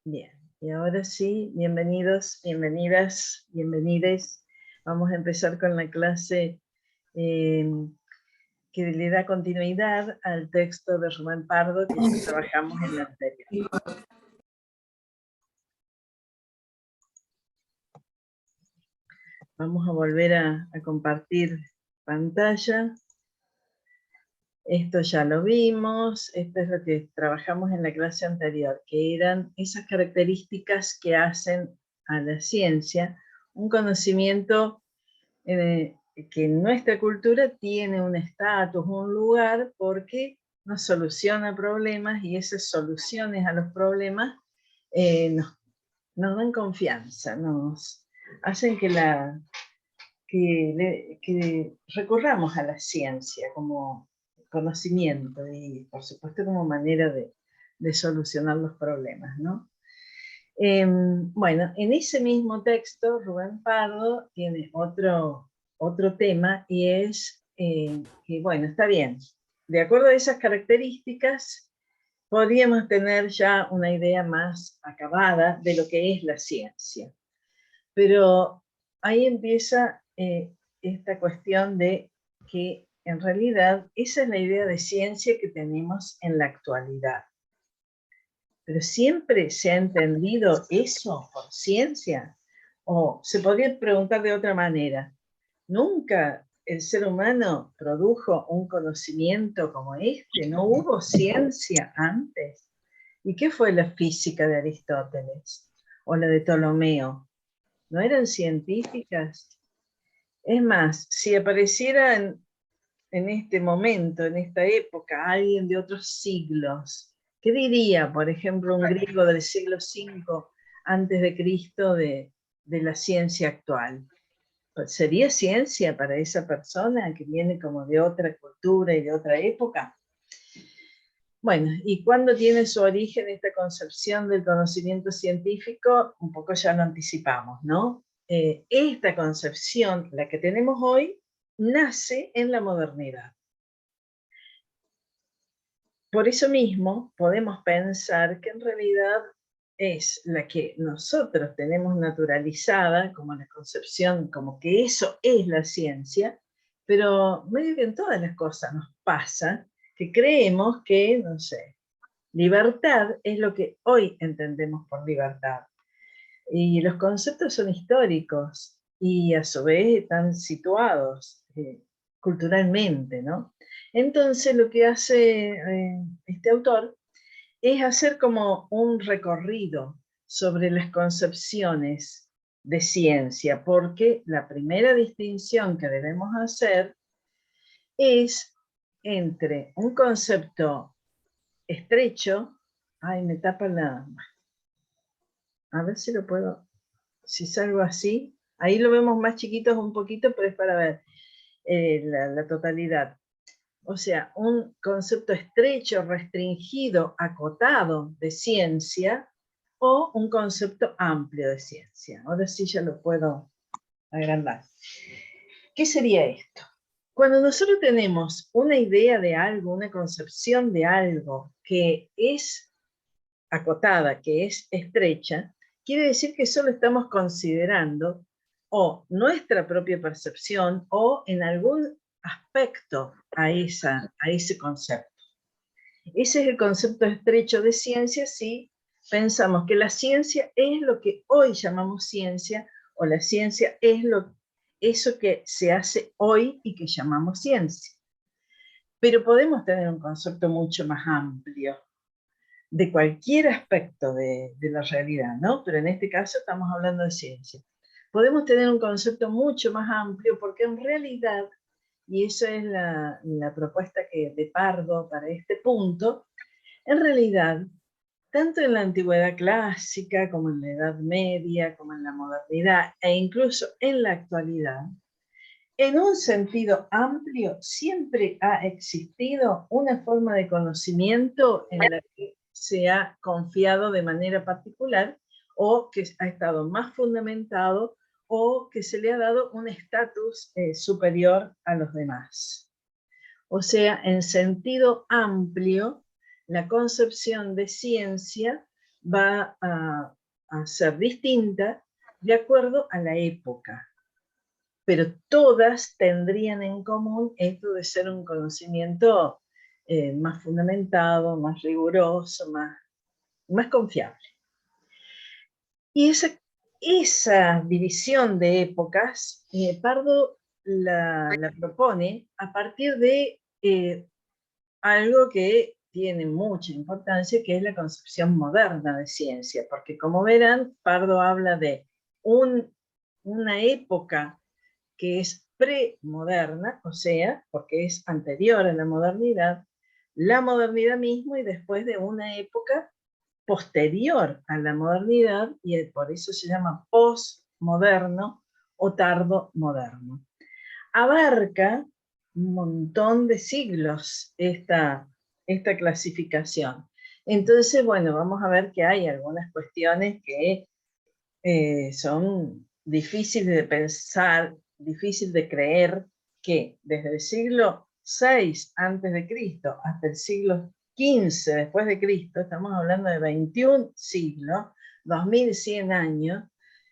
Bien, y ahora sí, bienvenidos, bienvenidas, bienvenides. Vamos a empezar con la clase que le da continuidad al texto de Rubén Pardo que ya trabajamos en la anterior. Vamos a volver a compartir pantalla. Esto ya lo vimos, esto es lo que trabajamos en la clase anterior, que eran esas características que hacen a la ciencia un conocimiento que en nuestra cultura tiene un estatus, un lugar, porque nos soluciona problemas y esas soluciones a los problemas nos dan confianza, nos hacen que recurramos a la ciencia como conocimiento y por supuesto como manera de solucionar los problemas, ¿no? Bueno, en ese mismo texto Rubén Pardo tiene otro tema y es que, bueno, está bien, de acuerdo a esas características podríamos tener ya una idea más acabada de lo que es la ciencia. Pero ahí empieza esta cuestión de que en realidad esa es la idea de ciencia que tenemos en la actualidad. Pero siempre se ha entendido eso por ciencia. O se podría preguntar de otra manera, ¿nunca el ser humano produjo un conocimiento como este? ¿No hubo ciencia antes? ¿Y qué fue la física de Aristóteles? ¿O la de Ptolomeo? ¿No eran científicas? Es más, si apareciera en este momento, en esta época, alguien de otros siglos, ¿qué diría, por ejemplo, un griego del siglo V antes de Cristo de la ciencia actual? ¿Sería ciencia para esa persona que viene como de otra cultura y de otra época? Bueno, ¿y cuándo tiene su origen esta concepción del conocimiento científico? Un poco ya lo anticipamos, ¿no? Esta concepción, la que tenemos hoy, nace en la modernidad. Por eso mismo podemos pensar que en realidad es la que nosotros tenemos naturalizada como la concepción, como que eso es la ciencia, pero medio que en todas las cosas nos pasa que creemos que, no sé, libertad es lo que hoy entendemos por libertad. Y los conceptos son históricos y a su vez están situados culturalmente, ¿no? Entonces lo que hace este autor es hacer como un recorrido sobre las concepciones de ciencia, porque la primera distinción que debemos hacer es entre un concepto estrecho, ay, me tapa la, a ver si lo puedo, si salgo así, ahí lo vemos más chiquitos un poquito, pero es para ver la totalidad. O sea, un concepto estrecho, restringido, acotado de ciencia, o un concepto amplio de ciencia. Ahora sí ya lo puedo agrandar. ¿Qué sería esto? Cuando nosotros tenemos una idea de algo, una concepción de algo que es acotada, que es estrecha, quiere decir que solo estamos considerando o nuestra propia percepción o en algún aspecto a ese concepto. Ese es el concepto estrecho de ciencia si pensamos que la ciencia es lo que hoy llamamos ciencia o la ciencia es eso que se hace hoy y que llamamos ciencia. Pero podemos tener un concepto mucho más amplio de cualquier aspecto de la realidad, ¿no? Pero en este caso estamos hablando de ciencia. Podemos tener un concepto mucho más amplio porque en realidad, y esa es la propuesta de Pardo para este punto, en realidad, tanto en la antigüedad clásica como en la Edad Media, como en la modernidad e incluso en la actualidad, en un sentido amplio, siempre ha existido una forma de conocimiento en la que se ha confiado de manera particular o que ha estado más fundamentado o que se le ha dado un estatus superior a los demás. O sea, en sentido amplio, la concepción de ciencia va a ser distinta de acuerdo a la época. Pero todas tendrían en común esto de ser un conocimiento más fundamentado, más riguroso, más confiable. Y esa división de épocas, Pardo la propone a partir de algo que tiene mucha importancia, que es la concepción moderna de ciencia, porque como verán, Pardo habla de una época que es premoderna, o sea, porque es anterior a la modernidad mismo, y después de una época posterior a la modernidad, y por eso se llama postmoderno o tardomoderno. Abarca un montón de siglos esta clasificación. Entonces, bueno, vamos a ver que hay algunas cuestiones que son difíciles de pensar, difícil de creer, que desde el siglo VI antes de Cristo hasta el siglo XV después de Cristo, estamos hablando de 21 siglos, 2100 años,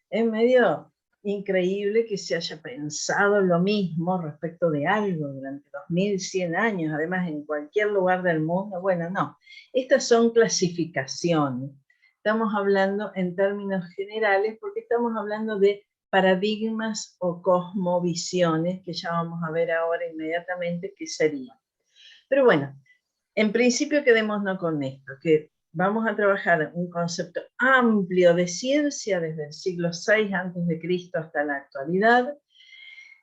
es medio increíble que se haya pensado lo mismo respecto de algo durante 2100 años, además en cualquier lugar del mundo. Bueno, no, estas son clasificaciones. Estamos hablando en términos generales porque estamos hablando de paradigmas o cosmovisiones, que ya vamos a ver ahora inmediatamente qué serían. Pero bueno, en principio quedémonos con esto, que vamos a trabajar un concepto amplio de ciencia desde el siglo VI a.C. hasta la actualidad,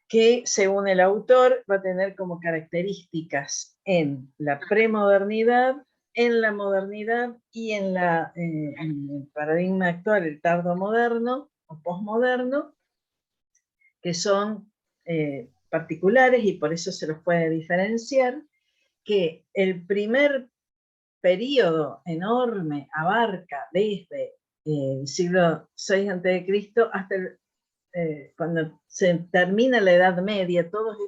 que según el autor va a tener como características en la premodernidad, en la modernidad y en el paradigma actual, el tardomoderno o posmoderno, que son particulares y por eso se los puede diferenciar, que el primer periodo enorme abarca desde el siglo VI a.C. hasta cuando se termina la Edad Media. Todos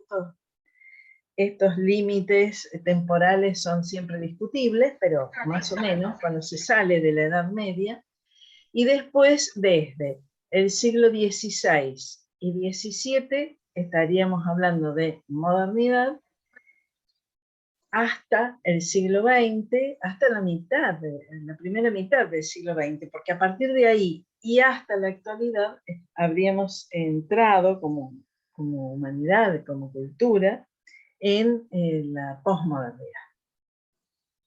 estos límites temporales son siempre discutibles, pero más o menos cuando se sale de la Edad Media, y después desde el siglo XVI y XVII estaríamos hablando de modernidad, hasta el siglo XX, hasta la primera mitad del siglo XX, porque a partir de ahí y hasta la actualidad habríamos entrado como humanidad, como cultura, en la posmodernidad.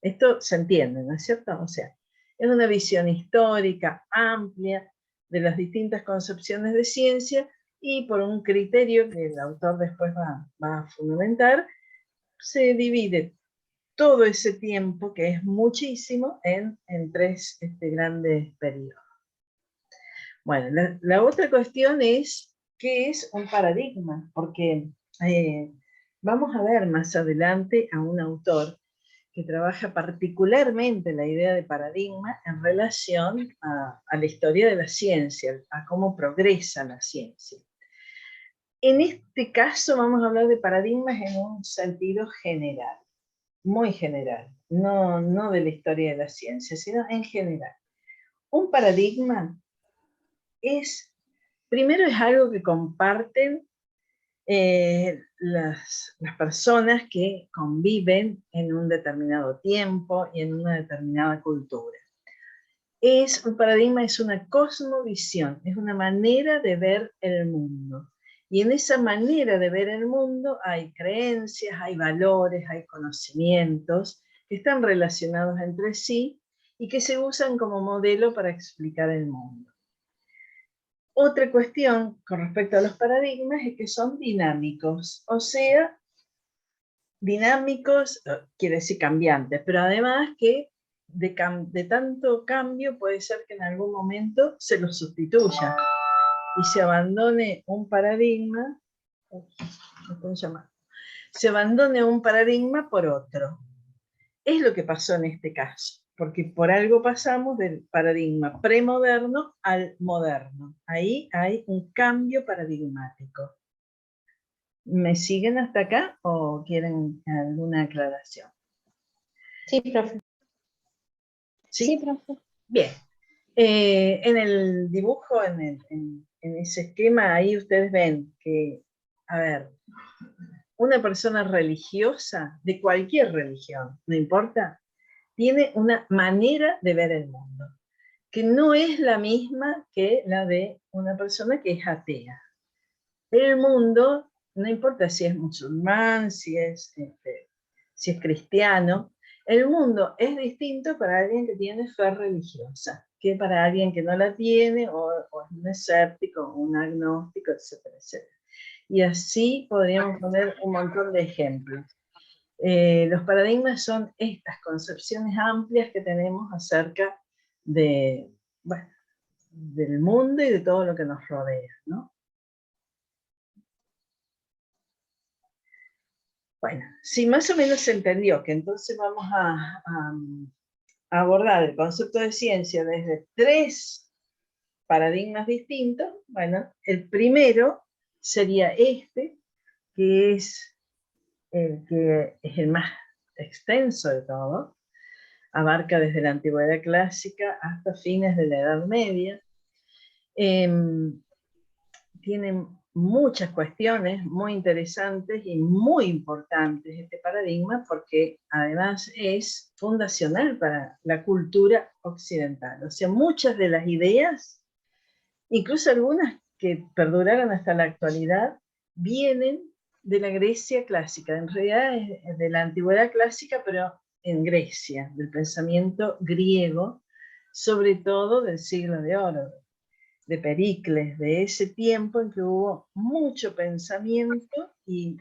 Esto se entiende, ¿no es cierto? O sea, es una visión histórica, amplia, de las distintas concepciones de ciencia, y por un criterio que el autor después va a fundamentar, se divide todo ese tiempo, que es muchísimo, en tres grandes periodos. Bueno, la otra cuestión es, ¿qué es un paradigma? Porque vamos a ver más adelante a un autor que trabaja particularmente la idea de paradigma en relación a la historia de la ciencia, a cómo progresa la ciencia. En este caso vamos a hablar de paradigmas en un sentido general, muy general, no de la historia de la ciencia, sino en general. Un paradigma primero es algo que comparten las personas que conviven en un determinado tiempo y en una determinada cultura. Un paradigma es una cosmovisión, es una manera de ver el mundo. Y en esa manera de ver el mundo hay creencias, hay valores, hay conocimientos que están relacionados entre sí y que se usan como modelo para explicar el mundo. Otra cuestión con respecto a los paradigmas es que son dinámicos, o sea, dinámicos quiere decir cambiantes, pero además que de tanto cambio puede ser que en algún momento se los sustituya y se abandone un paradigma, se abandone un paradigma por otro. Es lo que pasó en este caso, porque por algo pasamos del paradigma premoderno al moderno. Ahí hay un cambio paradigmático. ¿Me siguen hasta acá o quieren alguna aclaración? Sí, profe. ¿Sí? Sí, profe. Bien. En el dibujo, en ese esquema, ahí ustedes ven que, a ver, una persona religiosa, de cualquier religión, no importa, tiene una manera de ver el mundo, que no es la misma que la de una persona que es atea. El mundo, no importa si es musulmán, si es cristiano, el mundo es distinto para alguien que tiene fe religiosa que para alguien que no la tiene, o es un escéptico, o un agnóstico, etcétera, etcétera. Y así podríamos poner un montón de ejemplos. Los paradigmas son estas concepciones amplias que tenemos acerca de, bueno, del mundo y de todo lo que nos rodea, ¿no? Bueno, si más o menos se entendió que entonces vamos a abordar el concepto de ciencia desde 3 paradigmas distintos, bueno, el primero sería este, que es el más extenso de todo, abarca desde la antigüedad clásica hasta fines de la Edad Media. Tiene muchas cuestiones muy interesantes y muy importantes este paradigma, porque además es fundacional para la cultura occidental. O sea, muchas de las ideas, incluso algunas que perduraron hasta la actualidad, vienen de la Grecia clásica. En realidad es de la antigüedad clásica, pero en Grecia, del pensamiento griego, sobre todo del siglo de oro, de Pericles, de ese tiempo en que hubo mucho pensamiento y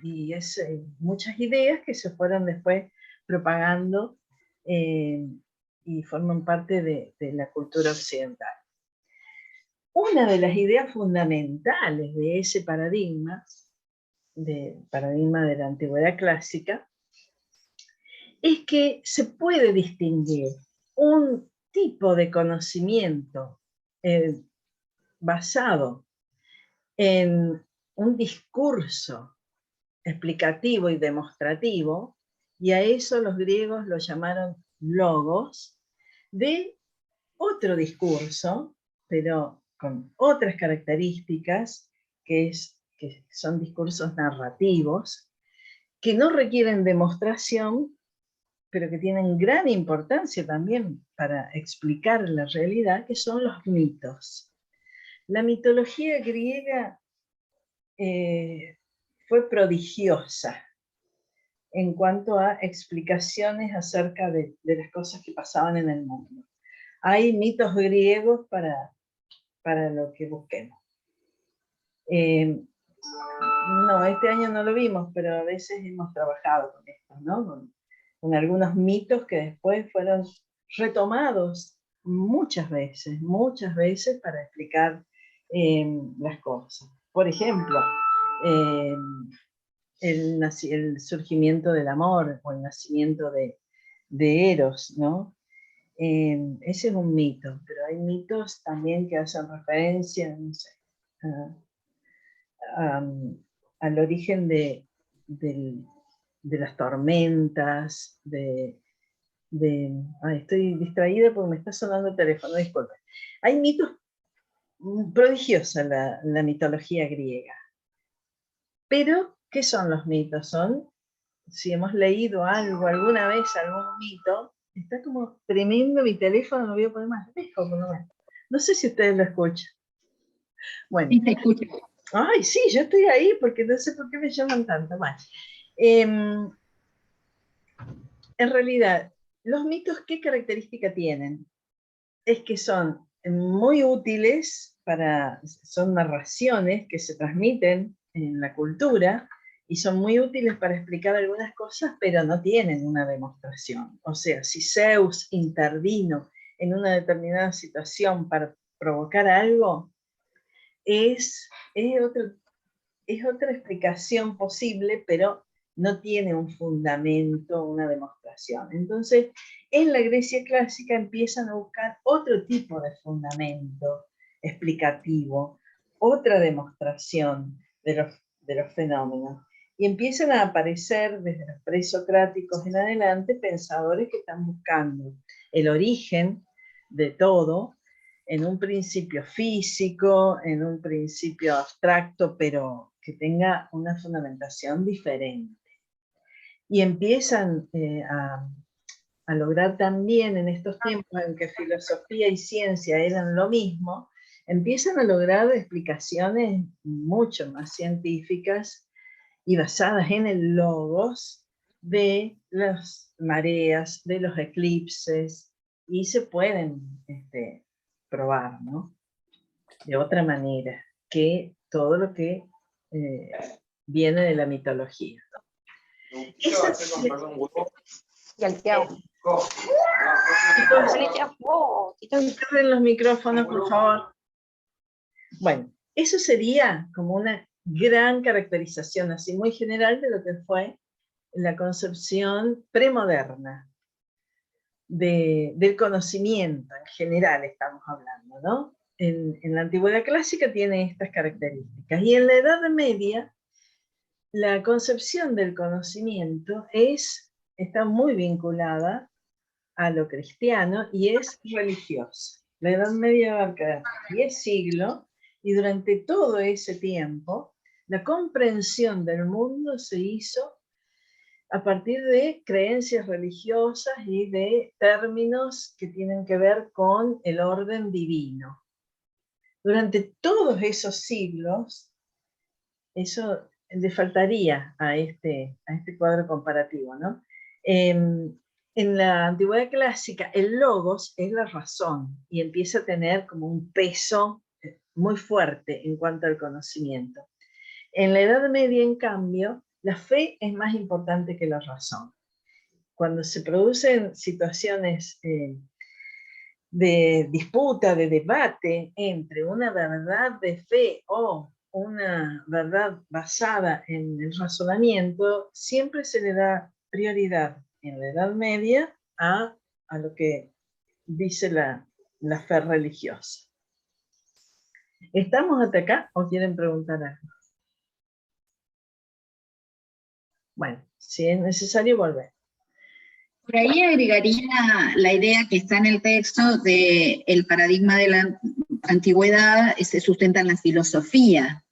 muchas ideas que se fueron después propagando y forman parte de la cultura occidental. Una de las ideas fundamentales de ese paradigma de la antigüedad clásica, es que se puede distinguir un tipo de conocimiento basado en un discurso explicativo y demostrativo, y a eso los griegos lo llamaron logos, de otro discurso, pero con otras características, que son discursos narrativos, que no requieren demostración, pero que tienen gran importancia también para explicar la realidad, que son los mitos. La mitología griega fue prodigiosa en cuanto a explicaciones acerca de las cosas que pasaban en el mundo. Hay mitos griegos para lo que busquemos. No, este año no lo vimos, pero a veces hemos trabajado con esto, ¿no? Con algunos mitos que después fueron retomados muchas veces para explicar las cosas. Por ejemplo, eh, el surgimiento del amor o el nacimiento de Eros, ¿no? Ese es un mito, pero hay mitos también que hacen referencia, no sé, al origen de las tormentas, estoy distraída porque me está sonando el teléfono, disculpe. Hay mitos prodigiosa la mitología griega. Pero, ¿qué son los mitos? Si hemos leído algo alguna vez, algún mito, está como tremendo mi teléfono, lo voy a poner más lejos. No sé si ustedes lo escuchan. Bueno. Sí, te escucho. Ay, sí, yo estoy ahí porque no sé por qué me llaman tanto más. En realidad, los mitos, ¿qué característica tienen? Es que son muy útiles son narraciones que se transmiten en la cultura y son muy útiles para explicar algunas cosas, pero no tienen una demostración. O sea, si Zeus intervino en una determinada situación para provocar algo, es otra explicación posible, pero no tiene un fundamento, una demostración. Entonces, en la Grecia clásica empiezan a buscar otro tipo de fundamento explicativo, otra demostración de los fenómenos. Y empiezan a aparecer desde los presocráticos en adelante pensadores que están buscando el origen de todo, en un principio físico, en un principio abstracto, pero que tenga una fundamentación diferente. Y empiezan a lograr también en estos tiempos en que filosofía y ciencia eran lo mismo, empiezan a lograr explicaciones mucho más científicas y basadas en el logos de las mareas, de los eclipses, y se pueden probar, ¿no? De otra manera que todo lo que viene de la mitología. Y al Tiago. Cierren los micrófonos, por favor. Bueno, eso sería como una gran caracterización así muy general de lo que fue la concepción premoderna del conocimiento en general, estamos hablando, ¿no? En la antigüedad clásica tiene estas características, y en la Edad Media la concepción del conocimiento está muy vinculada a lo cristiano y es religiosa. La Edad Media abarca 10 siglos, y durante todo ese tiempo la comprensión del mundo se hizo a partir de creencias religiosas y de términos que tienen que ver con el orden divino. Durante todos esos siglos, eso le faltaría a este cuadro comparativo, ¿no? En la antigüedad clásica, el logos es la razón y empieza a tener como un peso muy fuerte en cuanto al conocimiento. En la Edad Media, en cambio, la fe es más importante que la razón. Cuando se producen situaciones de disputa, de debate entre una verdad de fe o una verdad basada en el razonamiento, siempre se le da prioridad en la Edad Media a lo que dice la fe religiosa. ¿Estamos hasta acá o quieren preguntar algo? Bueno, si es necesario, volver. Por ahí agregaría la idea que está en el texto de el paradigma de la antigüedad se sustenta en la filosofía.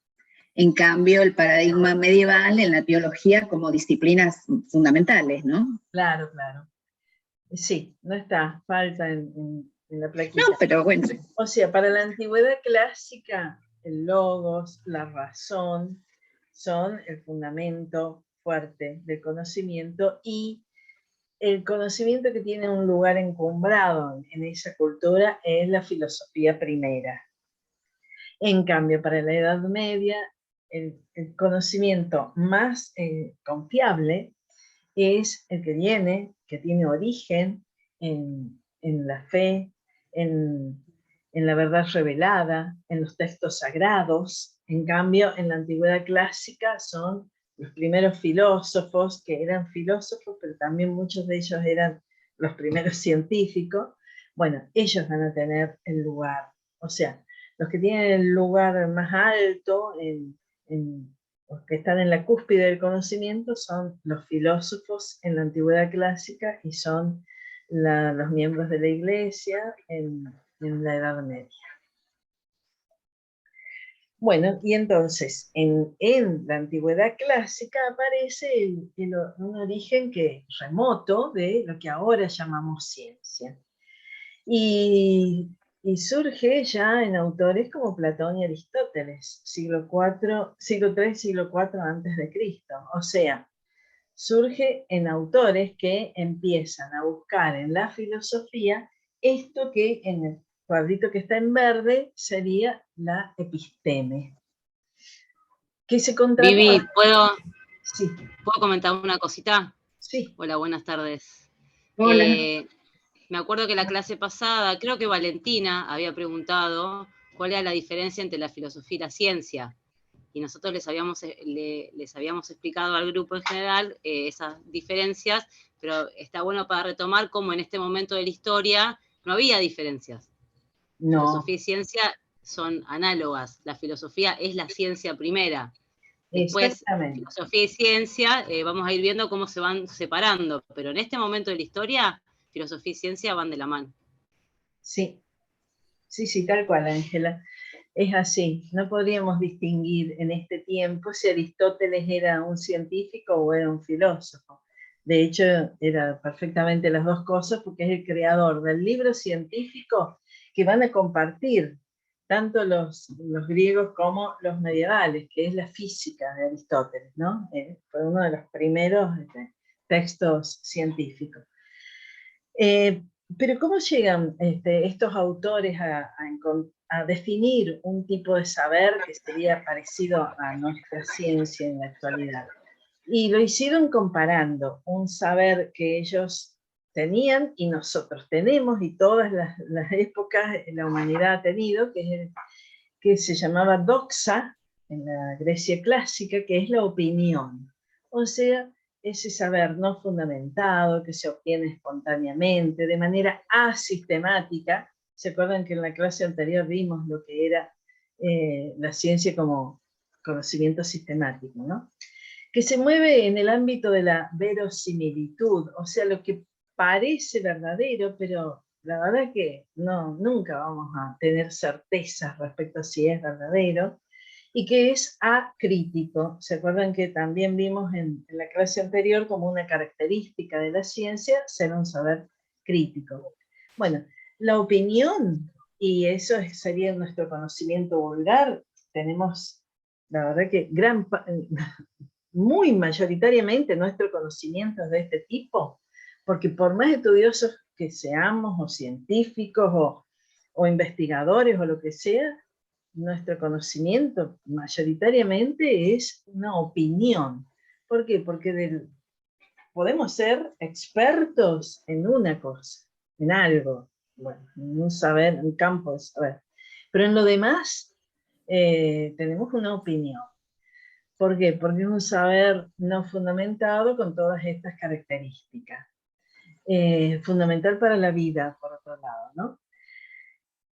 En cambio, el paradigma medieval en la teología como disciplinas fundamentales, ¿no? Claro, claro. Sí, no está, falta en la plaquita. No, pero bueno. O sea, para la antigüedad clásica, el logos, la razón, son el fundamento fuerte del conocimiento, y el conocimiento que tiene un lugar encumbrado en esa cultura es la filosofía primera. En cambio, para la Edad Media, el conocimiento más confiable es el que tiene origen en la fe, en la verdad revelada, en los textos sagrados. En cambio, en la antigüedad clásica son los primeros filósofos, que eran filósofos, pero también muchos de ellos eran los primeros científicos. Bueno, ellos van a tener el lugar. O sea, los que tienen el lugar más alto, los que están en la cúspide del conocimiento, son los filósofos en la antigüedad clásica y son los miembros de la Iglesia en la Edad Media. Bueno, y entonces, en la antigüedad clásica aparece un origen remoto de lo que ahora llamamos ciencia. Y surge ya en autores como Platón y Aristóteles, siglo III, siglo IV antes de Cristo. O sea, surge en autores que empiezan a buscar en la filosofía esto que en el cuadrito que está en verde sería la episteme. Que se contrapone. Vivi, ¿puedo comentar una cosita? Sí. Hola, buenas tardes. Hola. Me acuerdo que la clase pasada, creo que Valentina había preguntado cuál era la diferencia entre la filosofía y la ciencia. Y nosotros les habíamos explicado al grupo en general esas diferencias, pero está bueno para retomar cómo en este momento de la historia no había diferencias. No. Filosofía y ciencia son análogas. La filosofía es la ciencia primera. Después, filosofía y ciencia, vamos a ir viendo cómo se van separando, pero en este momento de la historia, filosofía y ciencia van de la mano. Sí, Sí, sí, tal cual, Ángela. Es así. No podríamos distinguir en este tiempo si Aristóteles era un científico o era un filósofo. De hecho, era perfectamente las dos cosas porque es el creador del libro científico que van a compartir tanto los griegos como los medievales, que es la física de Aristóteles, ¿no? Fue uno de los primeros textos científicos. Pero ¿cómo llegan estos autores a definir un tipo de saber que sería parecido a nuestra ciencia en la actualidad? Y lo hicieron comparando un saber que ellos tenían y nosotros tenemos, y todas las épocas la humanidad ha tenido, que se llamaba doxa en la Grecia clásica, que es la opinión. O sea, ese saber no fundamentado, que se obtiene espontáneamente, de manera asistemática. ¿Se acuerdan que en la clase anterior vimos lo que era la ciencia como conocimiento sistemático, ¿no? Que se mueve en el ámbito de la verosimilitud, o sea, lo que parece verdadero, pero la verdad es que no, nunca vamos a tener certezas respecto a si es verdadero, y que es acrítico. ¿Se acuerdan que también vimos en la clase anterior como una característica de la ciencia ser un saber crítico? Bueno, la opinión, y eso sería nuestro conocimiento vulgar, tenemos, la verdad que muy mayoritariamente nuestro conocimiento es de este tipo, porque por más estudiosos que seamos, o científicos, o investigadores, o lo que sea, nuestro conocimiento mayoritariamente es una opinión. ¿Por qué? Porque podemos ser expertos en una cosa, en algo, bueno, en un saber, un campo de saber, pero en lo demás tenemos una opinión. ¿Por qué? Porque es un saber no fundamentado con todas estas características. Fundamental para la vida, por otro lado, ¿no?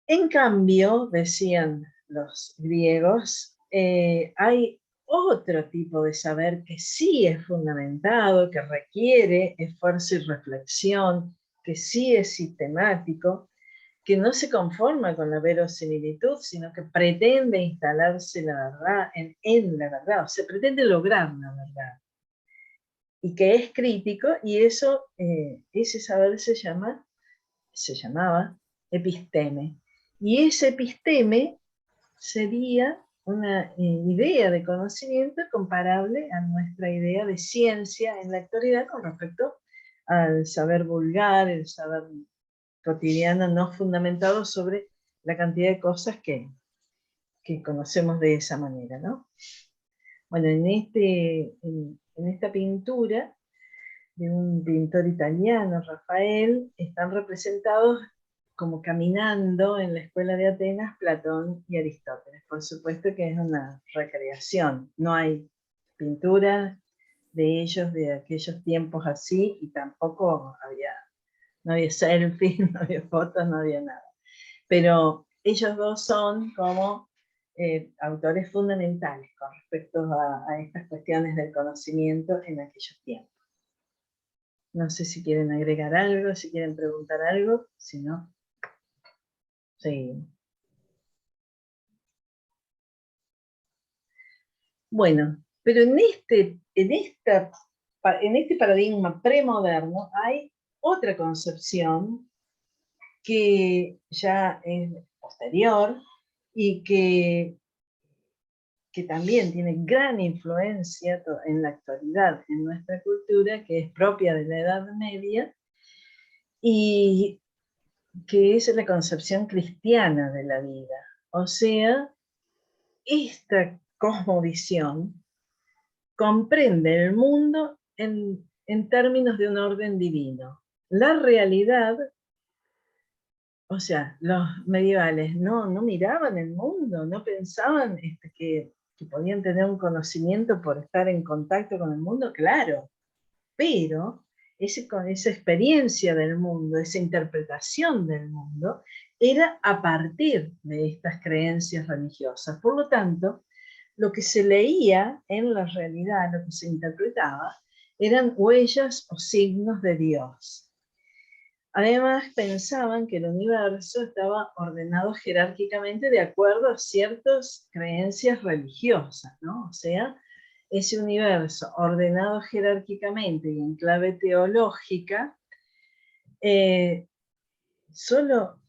En cambio, decían los griegos, hay otro tipo de saber que sí es fundamentado, que requiere esfuerzo y reflexión, que sí es sistemático, que no se conforma con la verosimilitud, sino que pretende instalarse la verdad en la verdad, o sea, pretende lograr la verdad, y que es crítico, y eso, ese saber se llamaba episteme. Y ese episteme sería una idea de conocimiento comparable a nuestra idea de ciencia en la actualidad con respecto al saber vulgar, el saber cotidiano no fundamentado sobre la cantidad de cosas que conocemos de esa manera, ¿no? Bueno, en esta pintura de un pintor italiano, Rafael, están representados como caminando en la escuela de Atenas Platón y Aristóteles. Por supuesto que es una recreación, no hay pintura de ellos de aquellos tiempos así, y tampoco no había selfies, no había fotos, no había nada. Pero ellos dos son como autores fundamentales con respecto a estas cuestiones del conocimiento en aquellos tiempos. No sé si quieren agregar algo, si quieren preguntar algo, si no, seguimos. Bueno, pero en este paradigma premoderno hay otra concepción que ya es posterior y que también tiene gran influencia en la actualidad en nuestra cultura, que es propia de la Edad Media, y que es la concepción cristiana de la vida. O sea, esta cosmovisión comprende el mundo en términos de un orden divino. La realidad, o sea, los medievales no miraban el mundo, no pensaban que podían tener un conocimiento por estar en contacto con el mundo, claro, pero esa experiencia del mundo, esa interpretación del mundo, era a partir de estas creencias religiosas. Por lo tanto, lo que se leía en la realidad, lo que se interpretaba, eran huellas o signos de Dios. Además, pensaban que el universo estaba ordenado jerárquicamente de acuerdo a ciertas creencias religiosas, ¿no? O sea, ese universo ordenado jerárquicamente y en clave teológica, solo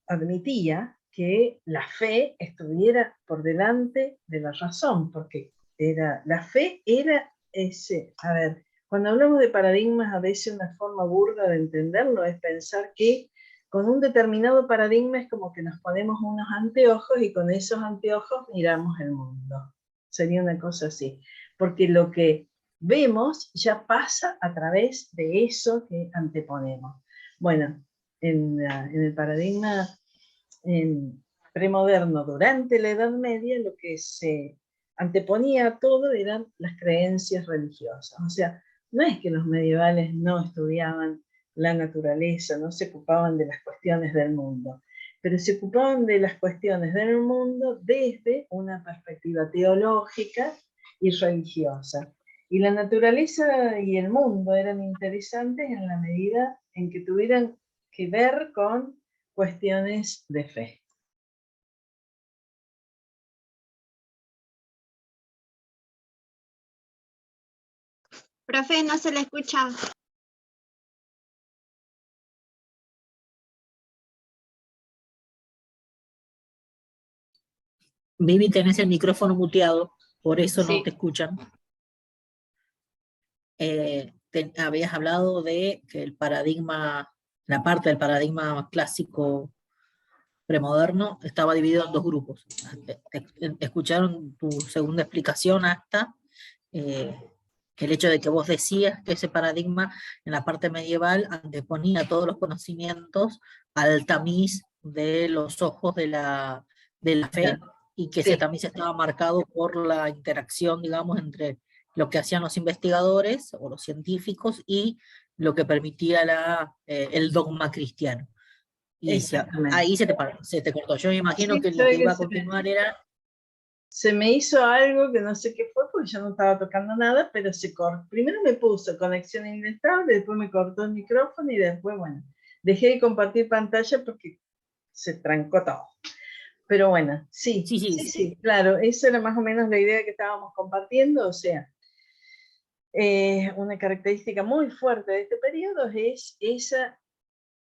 admitía que la fe estuviera por delante de la razón, porque la fe era ese, a ver, cuando hablamos de paradigmas, a veces una forma burda de entenderlo es pensar que con un determinado paradigma es como que nos ponemos unos anteojos y con esos anteojos miramos el mundo. Sería una cosa así, porque lo que vemos ya pasa a través de eso que anteponemos. Bueno, en el paradigma premoderno durante la Edad Media, lo que se anteponía a todo eran las creencias religiosas. O sea, no es que los medievales no estudiaban la naturaleza, no se ocupaban de las cuestiones del mundo, pero se ocupaban de las cuestiones del mundo desde una perspectiva teológica y religiosa. Y la naturaleza y el mundo eran interesantes en la medida en que tuvieran que ver con cuestiones de fe. Profe, no se le escucha. Vivi, tenés el micrófono muteado, por eso no Sí. te escuchan. Habías hablado de que el paradigma, la parte del paradigma clásico premoderno estaba dividido en dos grupos. Escucharon tu segunda explicación hasta el hecho de que vos decías que ese paradigma en la parte medieval anteponía todos los conocimientos al tamiz de los ojos de la fe, y que ese tamiz estaba marcado por la interacción, digamos, entre lo que hacían los investigadores o los científicos y lo que permitía el dogma cristiano. Y ahí se te cortó. Yo me imagino que lo que iba a continuar era... Se me hizo algo que no sé qué fue, porque yo no estaba tocando nada, pero se cortó. Primero me puso conexión inestable, después me cortó el micrófono y después, bueno, dejé de compartir pantalla porque se trancó todo. Pero bueno, sí, claro, esa era más o menos la idea que estábamos compartiendo. O sea, una característica muy fuerte de este periodo es esa,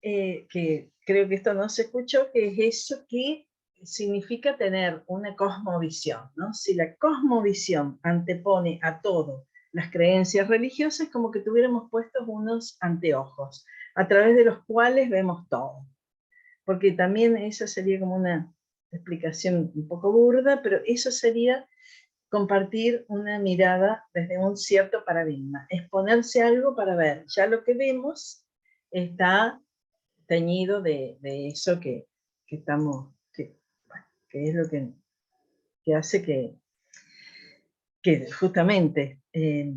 que creo que esto no se escuchó, que es eso que significa tener una cosmovisión, ¿no? Si la cosmovisión antepone a todo las creencias religiosas, como que tuviéramos puestos unos anteojos, a través de los cuales vemos todo. Porque también esa sería como una explicación un poco burda, pero eso sería compartir una mirada desde un cierto paradigma, exponerse a algo para ver, ya lo que vemos está teñido de eso que estamos, que es lo que hace que justamente que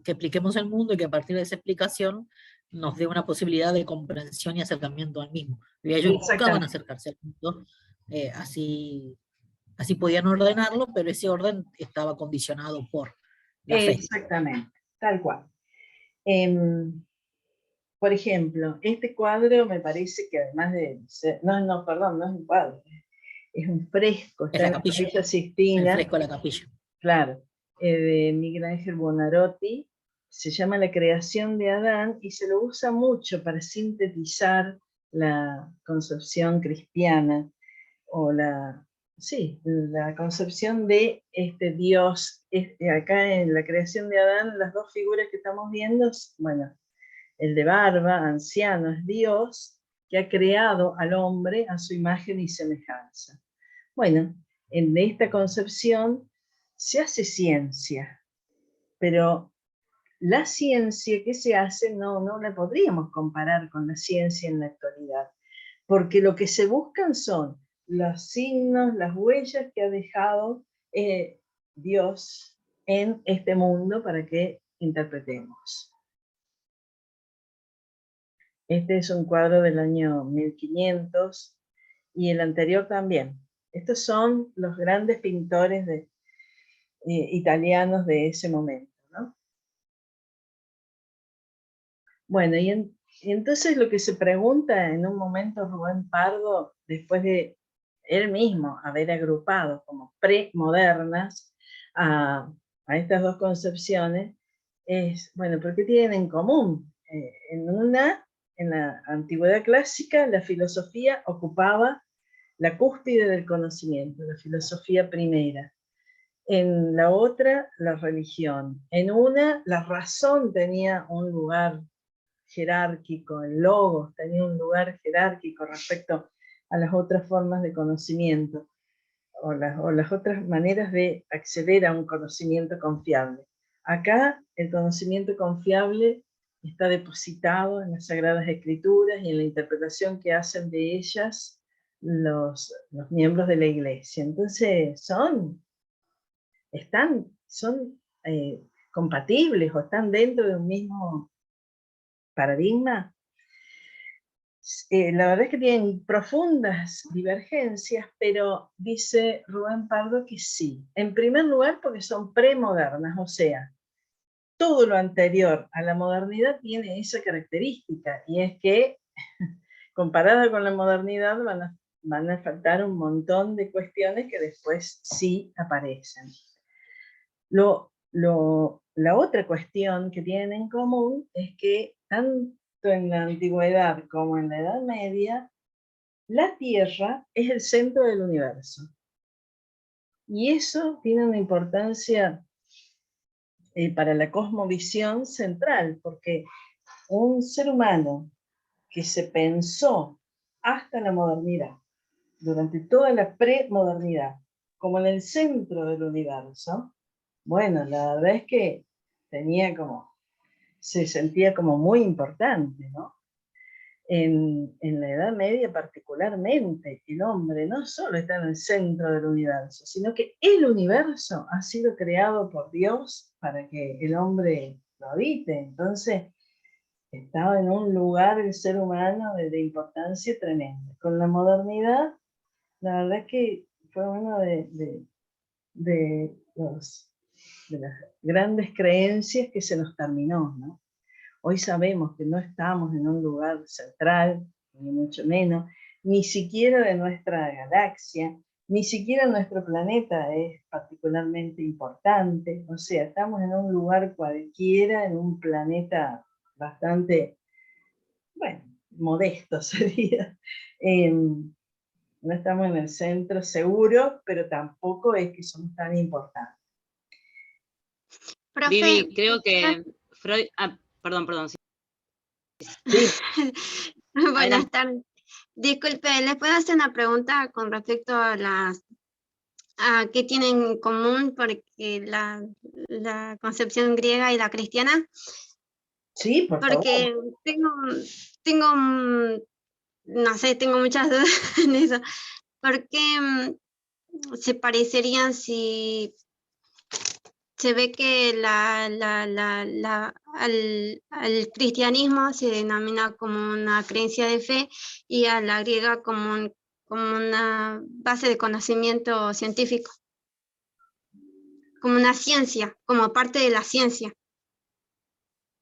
expliquemos el mundo y que a partir de esa explicación nos dé una posibilidad de comprensión y acercamiento al mismo. Y ellos buscaban acercarse al mundo, así podían ordenarlo, pero ese orden estaba condicionado por la fe. Exactamente, tal cual. Por ejemplo, este cuadro me parece que además de ser, perdón, no es un cuadro, es un fresco, está en la Capilla Sixtina. El fresco de la capilla. Claro, de Miguel Ángel Buonarroti, se llama La creación de Adán y se lo usa mucho para sintetizar la concepción cristiana o la concepción de este Dios. Acá en la creación de Adán, las dos figuras que estamos viendo, bueno, el de barba, anciano, es Dios que ha creado al hombre a su imagen y semejanza. Bueno, en esta concepción se hace ciencia, pero la ciencia que se hace no la podríamos comparar con la ciencia en la actualidad, porque lo que se buscan son los signos, las huellas que ha dejado Dios en este mundo para que interpretemos. Este es un cuadro del año 1500 y el anterior también. Estos son los grandes pintores italianos de ese momento, ¿no? Bueno, y entonces lo que se pregunta en un momento Rubén Pardo, después de él mismo haber agrupado como premodernas a estas dos concepciones, es, bueno, ¿pero qué tienen en común? En la antigüedad clásica, la filosofía ocupaba la cúspide del conocimiento, la filosofía primera. En la otra, la religión. En una, la razón tenía un lugar jerárquico, el logos tenía un lugar jerárquico respecto a las otras formas de conocimiento, o las otras maneras de acceder a un conocimiento confiable. Acá el conocimiento confiable está depositado en las Sagradas Escrituras y en la interpretación que hacen de ellas los miembros de la Iglesia. Entonces son compatibles o están dentro de un mismo paradigma. La verdad es que tienen profundas divergencias, pero dice Rubén Pardo que sí. En primer lugar, porque son premodernas, o sea, todo lo anterior a la modernidad tiene esa característica, y es que, comparada con la modernidad, van a faltar un montón de cuestiones que después sí aparecen. La otra cuestión que tienen en común es que tanto en la antigüedad como en la Edad Media, la Tierra es el centro del universo. Y eso tiene una importancia para la cosmovisión central, porque un ser humano que se pensó hasta la modernidad, durante toda la premodernidad, como en el centro del universo, bueno, la verdad es que se sentía como muy importante, ¿no? En la Edad Media particularmente, el hombre no solo está en el centro del universo, sino que el universo ha sido creado por Dios para que el hombre lo habite. Entonces, estaba en un lugar el ser humano de importancia tremenda. Con la modernidad, la verdad es que fue uno de las grandes creencias que se nos terminó, ¿no? Hoy sabemos que no estamos en un lugar central, ni mucho menos, ni siquiera de nuestra galaxia, ni siquiera nuestro planeta es particularmente importante, o sea, estamos en un lugar cualquiera, en un planeta bastante, bueno, modesto sería. No estamos en el centro seguro, pero tampoco es que somos tan importantes. Profe, Vivi, creo que Freud... perdón. Sí. Buenas tardes. Disculpe, ¿les puedo hacer una pregunta con respecto a qué tienen en común porque la concepción griega y la cristiana? Sí, por favor. Porque tengo, no sé, tengo muchas dudas en eso. ¿Por qué se parecerían si se ve que al cristianismo se denomina como una creencia de fe y a la griega como una base de conocimiento científico, como una ciencia, como parte de la ciencia?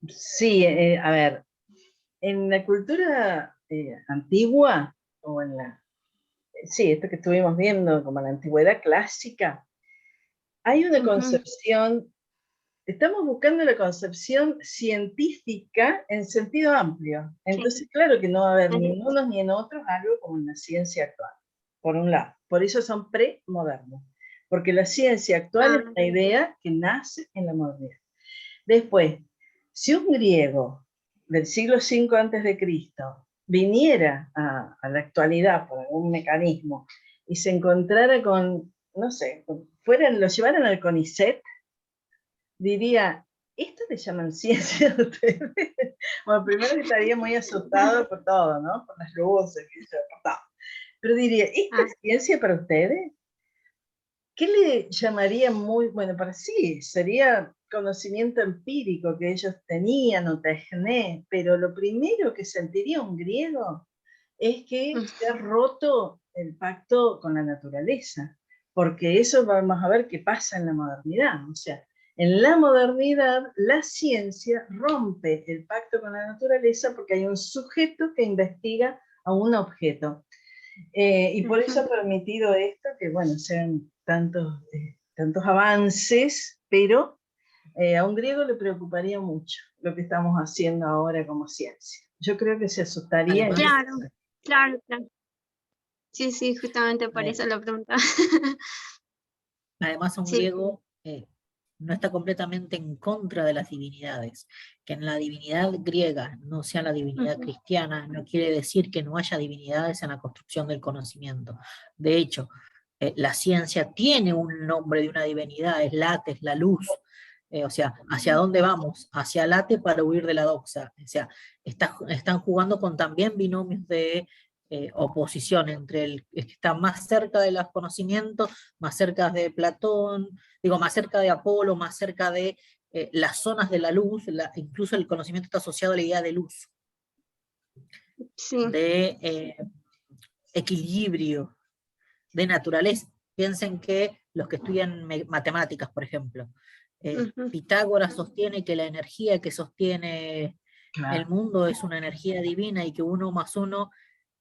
Sí, a ver, en la cultura antigua, o sí, esto que estuvimos viendo como la antigüedad clásica, hay una concepción, estamos buscando la concepción científica en sentido amplio. Entonces, claro que no va a haber ni en unos ni en otros algo como en la ciencia actual, por un lado. Por eso son premodernos, porque la ciencia actual es una idea que nace en la modernidad. Después, si un griego del siglo V a.C. viniera a la actualidad por algún mecanismo y se encontrara con, no sé, lo llevaran al CONICET, diría, ¿esto le llaman ciencia a ustedes? Bueno, primero estaría muy asustado por todo, ¿no? Por las luces, por todo. Pero diría, ¿esta es ciencia para ustedes? ¿Qué le llamaría muy, bueno, para sí, sería conocimiento empírico que ellos tenían o tejné, pero lo primero que sentiría un griego es que se ha roto el pacto con la naturaleza, porque eso vamos a ver qué pasa en la modernidad, o sea, En la modernidad, la ciencia rompe el pacto con la naturaleza porque hay un sujeto que investiga a un objeto. Y por eso ha permitido esto, que bueno, sean tantos avances, pero a un griego le preocuparía mucho lo que estamos haciendo ahora como ciencia. Yo creo que se asustaría. Además, Claro, claro, claro. Sí, sí, justamente por eso lo preguntaba. además un Sí. griego no está completamente en contra de las divinidades. Que en la divinidad griega no sea la divinidad Ujú. cristiana, no quiere decir que no haya divinidades en la construcción del conocimiento. De hecho, la ciencia tiene un nombre de una divinidad, es Late, es la luz. O sea, ¿hacia dónde vamos? Hacia Late para huir de la doxa. O sea, están jugando con también binomios de oposición entre el que está más cerca de los conocimientos, más cerca de Platón, digo, más cerca de Apolo, más cerca de las zonas de la luz, incluso el conocimiento está asociado a la idea de luz, Sí. de equilibrio, de naturaleza. Piensen que los que estudian matemáticas, por ejemplo, Pitágoras sostiene que la energía que sostiene el mundo es una energía divina y que 1 más 1,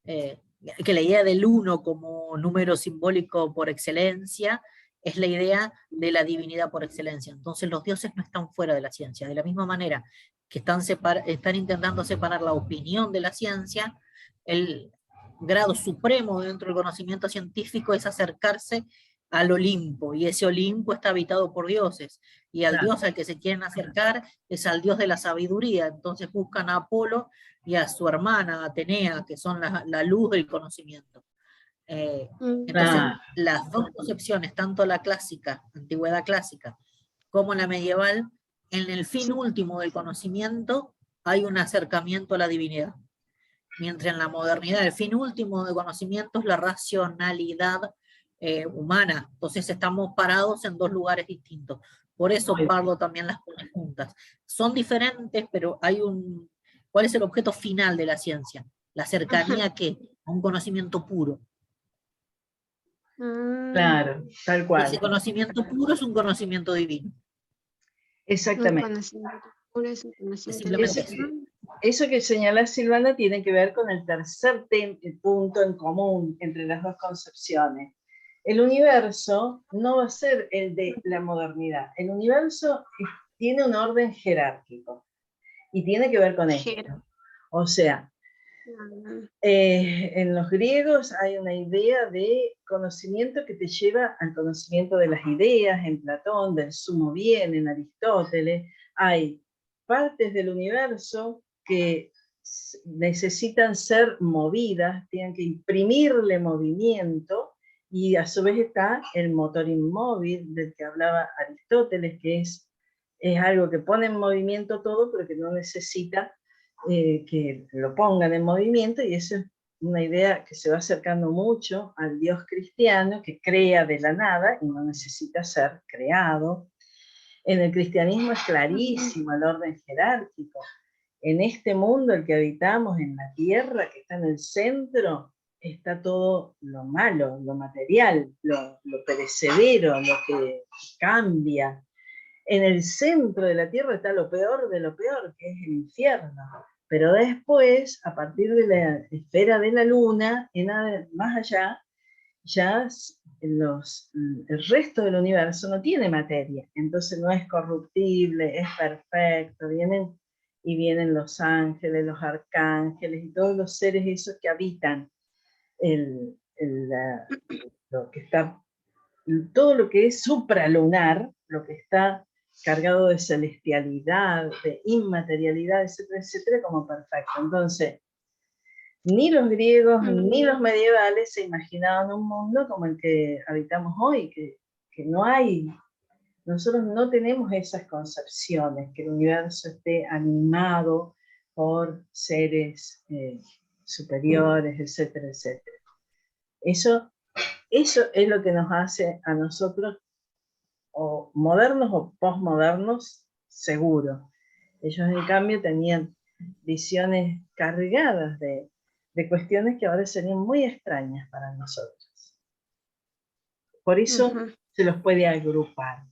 que la idea del 1 como número simbólico por excelencia es la idea de la divinidad por excelencia. Entonces los dioses no están fuera de la ciencia. De la misma manera que están intentando separar la opinión de la ciencia, el grado supremo dentro del conocimiento científico es acercarse al Olimpo, y ese Olimpo está habitado por dioses, y al dios al que se quieren acercar es al dios de la sabiduría. Entonces buscan a Apolo y a su hermana Atenea, que son la luz del conocimiento. Entonces, las dos concepciones, tanto la clásica, antigüedad clásica, como la medieval, en el fin último del conocimiento hay un acercamiento a la divinidad. Mientras en la modernidad el fin último del conocimiento es la racionalidad humana. Entonces estamos parados en dos lugares distintos. Por eso Pardo también las pone juntas. Son diferentes, pero hay un... ¿Cuál es el objeto final de la ciencia? La cercanía a qué? A un conocimiento puro. Claro, tal Y cual. ese conocimiento puro es un conocimiento divino. Exactamente. Un conocimiento puro es un conocimiento Simplemente divino. Eso que señalás, Silvana, tiene que ver con el tercer punto en común entre las dos concepciones. El universo no va a ser el de la modernidad. El universo tiene un orden jerárquico y tiene que ver con esto. O sea, en los griegos hay una idea de conocimiento que te lleva al conocimiento de las ideas, en Platón, del sumo bien, en Aristóteles. Hay partes del universo que necesitan ser movidas, tienen que imprimirle movimiento, y a su vez está el motor inmóvil del que hablaba Aristóteles, que es algo que pone en movimiento todo, pero que no necesita que lo pongan en movimiento, y esa es una idea que se va acercando mucho al Dios cristiano, que crea de la nada y no necesita ser creado. En el cristianismo es clarísimo el orden jerárquico. En este mundo el que habitamos, en la tierra que está en el centro, está todo lo malo, lo material, lo perecedero, lo que cambia. En el centro de la tierra está lo peor de lo peor, que es el infierno. Pero después, a partir de la esfera de la luna, más allá, ya el resto del universo no tiene materia, entonces no es corruptible, es perfecto. Vienen los ángeles, los arcángeles y todos los seres esos que habitan lo que está, todo lo que es supralunar, lo que está cargado de celestialidad, de inmaterialidad, etcétera, etcétera, como perfecto. Entonces, ni los griegos ni los medievales se imaginaban un mundo como el que habitamos hoy, que no hay, nosotros no tenemos esas concepciones, que el universo esté animado por seres superiores, etcétera, etcétera. Eso es lo que nos hace a nosotros o modernos o posmodernos, seguro. Ellos en cambio tenían visiones cargadas de cuestiones que ahora serían muy extrañas para nosotros. Por eso se los puede agrupar.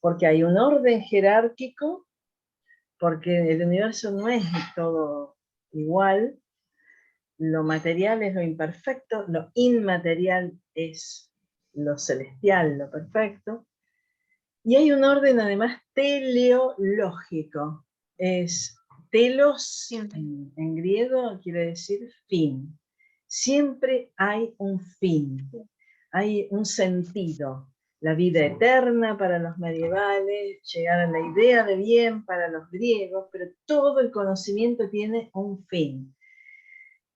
porque hay un orden jerárquico, porque el universo no es todo igual, lo material es lo imperfecto, lo inmaterial es lo celestial, lo perfecto, y hay un orden además teleológico, es telos en griego quiere decir fin, siempre hay un fin, hay un sentido, la vida eterna para los medievales, llegar a la idea de bien para los griegos, pero todo el conocimiento tiene un fin.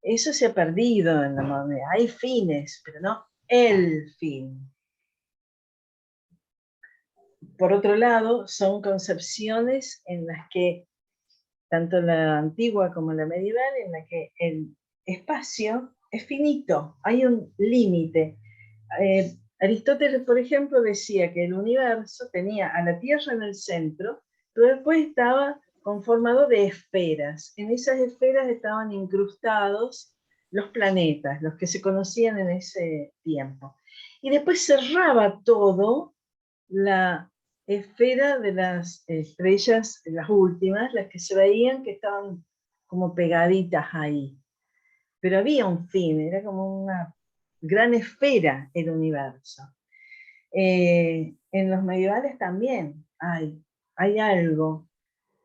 Eso se ha perdido en la modernidad. Hay fines, pero no el fin. Por otro lado, son concepciones en las que, tanto la antigua como la medieval, en la que el espacio es finito, hay un límite. Aristóteles, por ejemplo, decía que el universo tenía a la Tierra en el centro, pero después estaba conformado de esferas. En esas esferas estaban incrustados los planetas, los que se conocían en ese tiempo. Y después cerraba todo la esfera de las estrellas, las últimas, las que se veían que estaban como pegaditas ahí. Pero había un fin, era como una gran esfera el universo. En los medievales también hay algo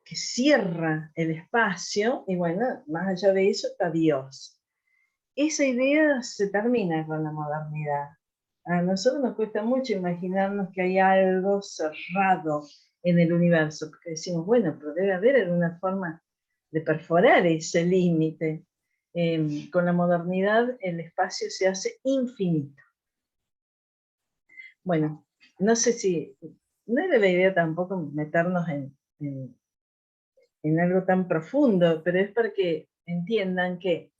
que cierra el espacio, y bueno, más allá de eso está Dios. Esa idea se termina con la modernidad. A nosotros nos cuesta mucho imaginarnos que hay algo cerrado en el universo, porque decimos, bueno, pero debe haber alguna forma de perforar ese límite. Con la modernidad el espacio se hace infinito. Bueno, no sé si, no era la idea tampoco meternos en algo tan profundo, pero es para que entiendan que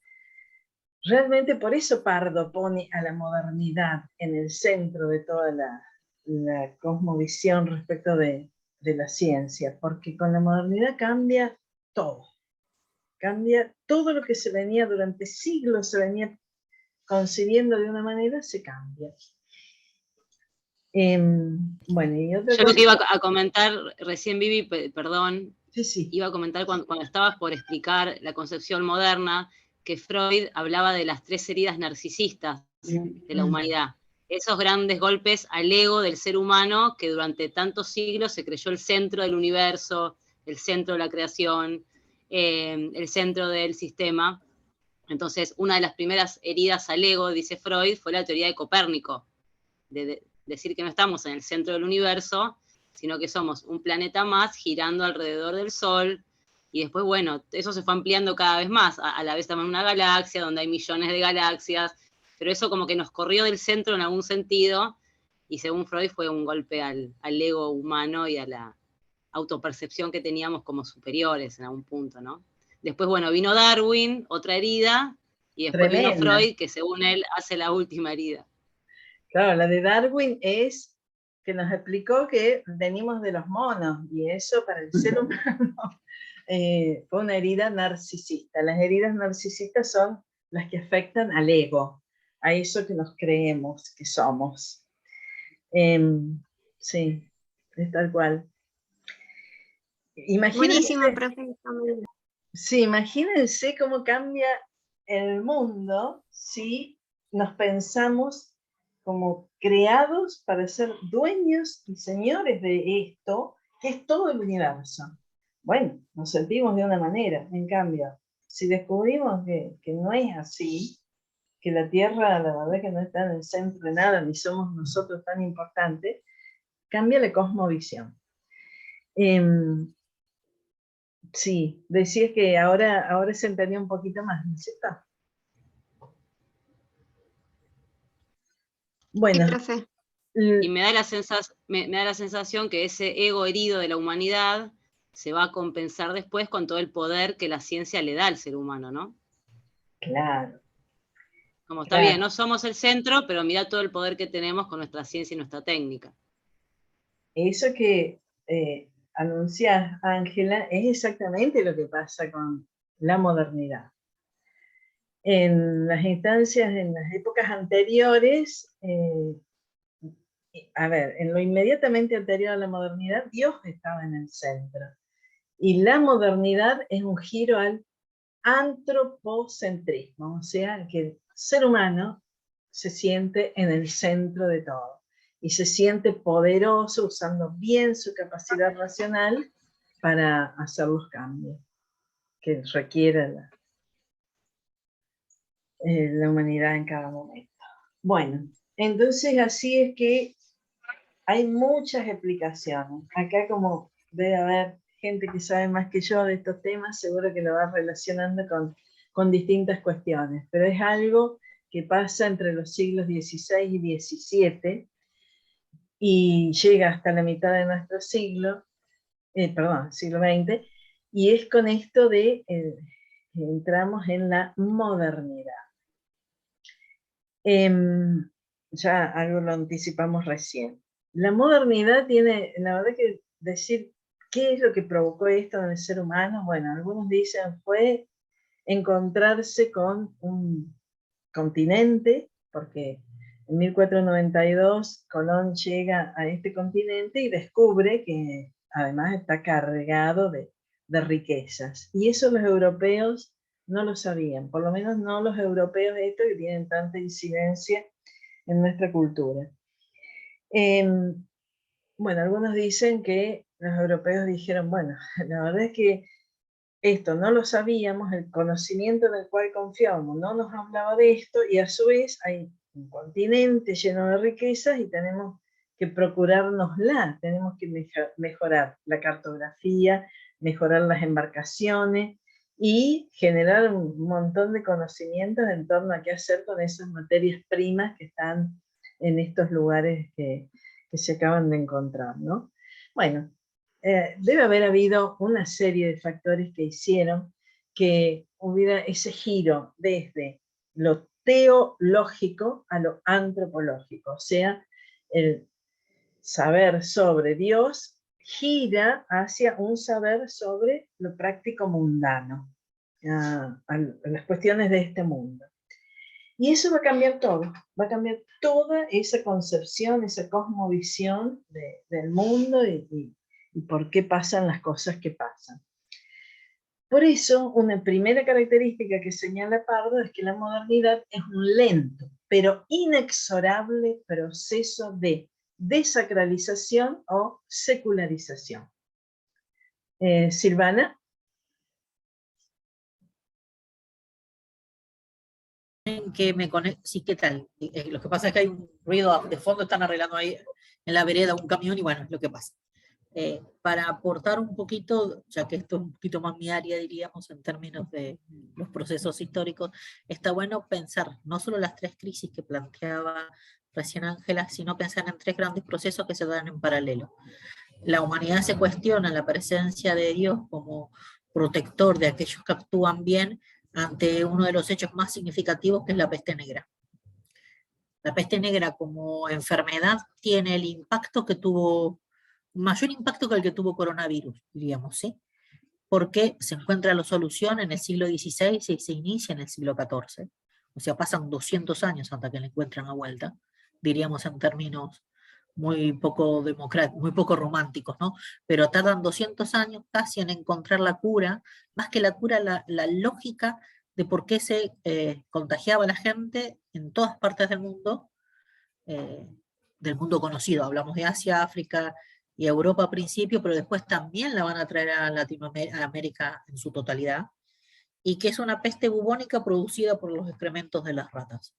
realmente por eso Pardo pone a la modernidad en el centro de toda la cosmovisión respecto de la ciencia, porque con la modernidad cambia todo lo que se venía durante siglos, se venía concibiendo de una manera, se cambia. Bueno, y otra Yo cosa, lo que iba a comentar, recién Vivi, perdón, sí. Iba a comentar cuando estabas por explicar la concepción moderna, que Freud hablaba de las 3 heridas narcisistas de la humanidad. Esos grandes golpes al ego del ser humano que durante tantos siglos se creyó el centro del universo, el centro de la creación, el centro del sistema. Entonces, una de las primeras heridas al ego, dice Freud, fue la teoría de Copérnico, de decir que no estamos en el centro del universo, sino que somos un planeta más girando alrededor del Sol, y después, bueno, eso se fue ampliando cada vez más, a la vez también una galaxia, donde hay millones de galaxias, pero eso como que nos corrió del centro en algún sentido, y según Freud fue un golpe al ego humano y a la autopercepción que teníamos como superiores en algún punto, ¿no? Después, bueno, vino Darwin, otra herida, y después vino Freud, que según él hace la última herida. Claro, la de Darwin es que nos explicó que venimos de los monos, y eso para el ser humano fue una herida narcisista. Las heridas narcisistas son las que afectan al ego, a eso que nos creemos que somos. Sí, es tal cual. Buenísimo, profe. Sí, imagínense cómo cambia el mundo si nos pensamos como creados para ser dueños y señores de esto, que es todo el universo. Bueno, nos sentimos de una manera, en cambio, si descubrimos que no es así, que la Tierra, la verdad que no está en el centro de nada, ni somos nosotros tan importantes, cambia la cosmovisión. Sí, decías que ahora se entendía un poquito más, ¿no es cierto? Bueno. Sí, profe. Y me da la sensación que ese ego herido de la humanidad se va a compensar después con todo el poder que la ciencia le da al ser humano, ¿no? Claro. Como está bien, no somos el centro, pero mira todo el poder que tenemos con nuestra ciencia y nuestra técnica. Eso que anuncias, Ángela, es exactamente lo que pasa con la modernidad. En las instancias, en las épocas anteriores, a ver, en lo inmediatamente anterior a la modernidad, Dios estaba en el centro. Y la modernidad es un giro al antropocentrismo, o sea, que el ser humano se siente en el centro de todo y se siente poderoso usando bien su capacidad racional para hacer los cambios que requiere la humanidad en cada momento. Bueno, entonces así es que hay muchas explicaciones. Acá, como debe haber gente que sabe más que yo de estos temas, seguro que lo va relacionando con distintas cuestiones, pero es algo que pasa entre los siglos XVI y XVII y llega hasta la mitad de nuestro siglo, siglo XX, y es con esto de que entramos en la modernidad. Ya algo lo anticipamos recién. La modernidad tiene, la verdad, que decir qué es lo que provocó esto en el ser humano. Bueno, algunos dicen fue encontrarse con un continente, porque en 1492 Colón llega a este continente y descubre que además está cargado de riquezas. Y eso los europeos no lo sabían, por lo menos no los europeos estos que tienen tanta incidencia en nuestra cultura. Bueno, algunos dicen que los europeos dijeron, bueno, la verdad es que esto no lo sabíamos, el conocimiento en el cual confiábamos no nos hablaba de esto, y a su vez hay un continente lleno de riquezas y tenemos que procurárnosla, tenemos que mejorar la cartografía, mejorar las embarcaciones y generar un montón de conocimientos en torno a qué hacer con esas materias primas que están en estos lugares que se acaban de encontrar, ¿no? Bueno, debe haber habido una serie de factores que hicieron que hubiera ese giro desde lo teológico a lo antropológico, o sea, el saber sobre Dios gira hacia un saber sobre lo práctico mundano, a las cuestiones de este mundo. Y eso va a cambiar todo, va a cambiar toda esa concepción, esa cosmovisión del mundo y por qué pasan las cosas que pasan. Por eso, una primera característica que señala Pardo es que la modernidad es un lento, pero inexorable proceso de desacralización o secularización. Silvana. Que me conecto, sí, ¿qué tal? Lo que pasa es que hay un ruido de fondo, están arreglando ahí en la vereda un camión y bueno, es lo que pasa. Para aportar un poquito, ya que esto es un poquito más mi área, diríamos, en términos de los procesos históricos, está bueno pensar no solo las tres crisis que planteaba recién Ángela, sino pensar en tres grandes procesos que se dan en paralelo. La humanidad se cuestiona la presencia de Dios como protector de aquellos que actúan bien ante uno de los hechos más significativos, que es la peste negra. La peste negra como enfermedad tiene el impacto que tuvo, mayor impacto que el que tuvo coronavirus, diríamos, ¿sí? Porque se encuentra la solución en el siglo XVI y se inicia en el siglo XIV. O sea, pasan 200 años hasta que le encuentran a vuelta, diríamos en términos muy poco democráticos, muy poco románticos, ¿no? Pero tardan 200 años casi en encontrar la cura, más que la cura, la lógica de por qué se contagiaba la gente en todas partes del mundo conocido. Hablamos de Asia, África y Europa al principio, pero después también la van a traer a Latinoamérica, a América en su totalidad, y que es una peste bubónica producida por los excrementos de las ratas.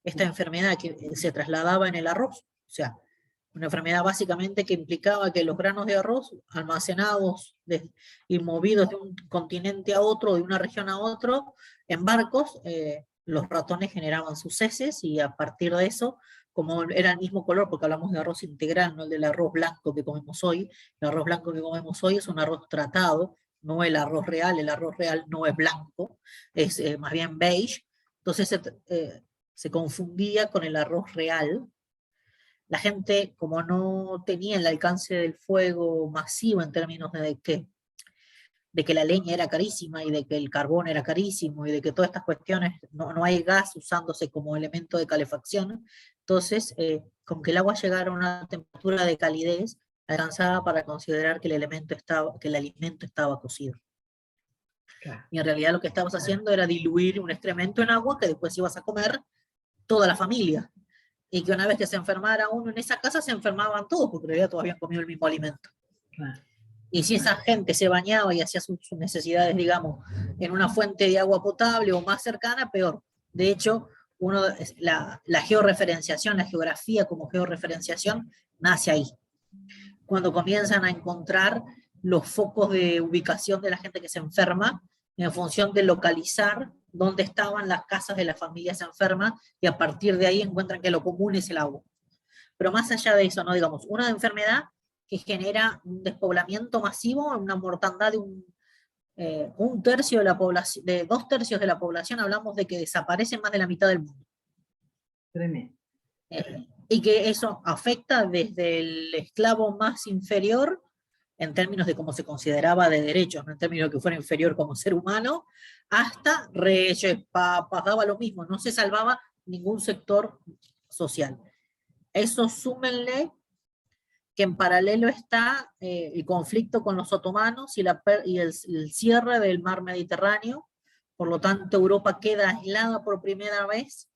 Esta enfermedad que se trasladaba en el arroz, o sea, una enfermedad básicamente que implicaba que los granos de arroz almacenados y movidos de un continente a otro, de una región a otro, en barcos, los ratones generaban sus heces y a partir de eso, como era el mismo color, porque hablamos de arroz integral, no el del arroz blanco que comemos hoy, el arroz blanco que comemos hoy es un arroz tratado, no el arroz real no es blanco, es más bien beige, entonces se confundía con el arroz real. La gente, como no tenía el alcance del fuego masivo en términos de que la leña era carísima y de que el carbón era carísimo y de que todas estas cuestiones, no hay gas usándose como elemento de calefacción, Entonces, con que el agua llegara a una temperatura de calidez, alcanzaba para considerar que el alimento estaba cocido. Claro. Y en realidad lo que estabas haciendo era diluir un excremento en agua que después ibas a comer toda la familia. Y que una vez que se enfermara uno en esa casa, se enfermaban todos, porque en realidad todos habían comido el mismo alimento. Claro. Y si esa gente se bañaba y hacía sus necesidades, digamos, en una fuente de agua potable o más cercana, peor. De hecho, la georreferenciación, la geografía como georreferenciación, nace ahí. Cuando comienzan a encontrar los focos de ubicación de la gente que se enferma, en función de localizar dónde estaban las casas de las familias enfermas, y a partir de ahí encuentran que lo común es el agua. Pero más allá de eso, ¿no? Digamos, una enfermedad que genera un despoblamiento masivo, una mortandad de un tercio de la población, de 2/3 de la población, hablamos de que desaparece más de la mitad del mundo. Tremendo. Y que eso afecta desde el esclavo más inferior, en términos de cómo se consideraba de derechos, no en términos de que fuera inferior como ser humano, hasta reyes, papas, daba lo mismo, no se salvaba ningún sector social. Eso súmenle que en paralelo está el conflicto con los otomanos y el cierre del mar Mediterráneo. Por lo tanto, Europa queda aislada por primera vez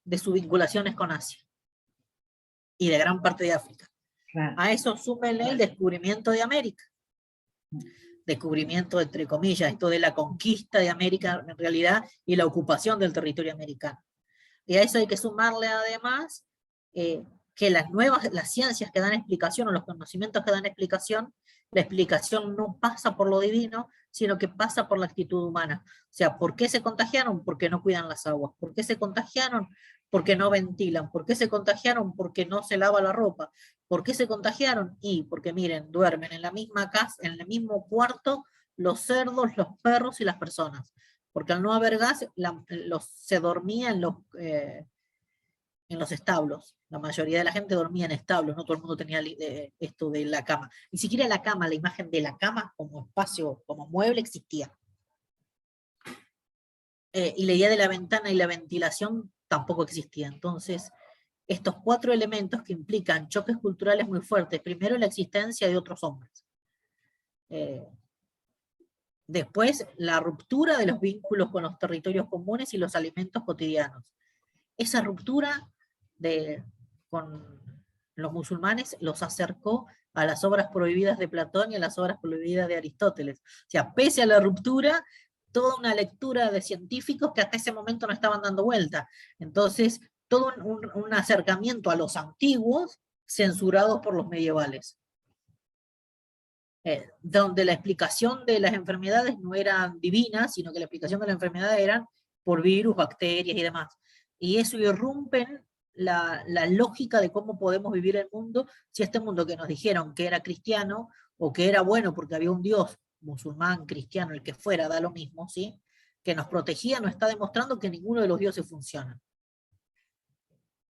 de sus vinculaciones con Asia y de gran parte de África. Claro. A eso súmenle el descubrimiento de América. Descubrimiento, entre comillas, esto de la conquista de América en realidad y la ocupación del territorio americano. Y a eso hay que sumarle además que las ciencias que dan explicación, o los conocimientos que dan explicación, la explicación no pasa por lo divino, sino que pasa por la actitud humana. O sea, ¿por qué se contagiaron? Porque no cuidan las aguas. ¿Por qué se contagiaron? Porque no ventilan. ¿Por qué se contagiaron? Porque no se lava la ropa. ¿Por qué se contagiaron? Y porque, miren, duermen en la misma casa, en el mismo cuarto, los cerdos, los perros y las personas. Porque al no haber gas, se dormía en los establos. La mayoría de la gente dormía en establos, no todo el mundo tenía esto de la cama. Ni siquiera la cama, la imagen de la cama como espacio, como mueble existía. Y la idea de la ventana y la ventilación tampoco existía. Entonces, estos 4 elementos que implican choques culturales muy fuertes. Primero, la existencia de otros hombres. Después, la ruptura de los vínculos con los territorios comunes y los alimentos cotidianos. Esa ruptura con los musulmanes los acercó a las obras prohibidas de Platón y a las obras prohibidas de Aristóteles. O sea, pese a la ruptura, toda una lectura de científicos que hasta ese momento no estaban dando vuelta. Entonces, todo un acercamiento a los antiguos censurados por los medievales. Donde la explicación de las enfermedades no eran divinas, sino que la explicación de las enfermedades eran por virus, bacterias y demás. Y eso irrumpen la lógica de cómo podemos vivir el mundo, si este mundo que nos dijeron que era cristiano, o que era bueno porque había un Dios, musulmán, cristiano, el que fuera, da lo mismo, ¿sí? Que nos protegía, nos está demostrando que ninguno de los dioses funciona.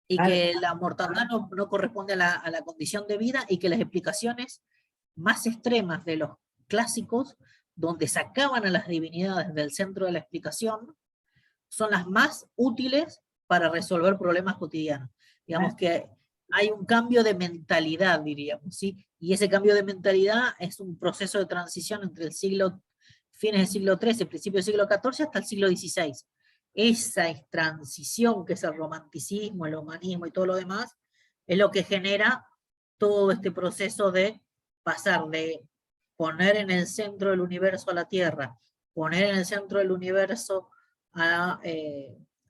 Y que la mortandad no corresponde a la condición de vida, y que las explicaciones más extremas de los clásicos, donde sacaban a las divinidades del centro de la explicación, son las más útiles para resolver problemas cotidianos. Digamos que hay un cambio de mentalidad, diríamos, ¿sí? Y ese cambio de mentalidad es un proceso de transición entre fines del siglo XIII, principio del siglo XIV, hasta el siglo XVI. Esa transición, que es el romanticismo, el humanismo y todo lo demás, es lo que genera todo este proceso de pasar de poner en el centro del universo a la Tierra, poner en el centro del universo a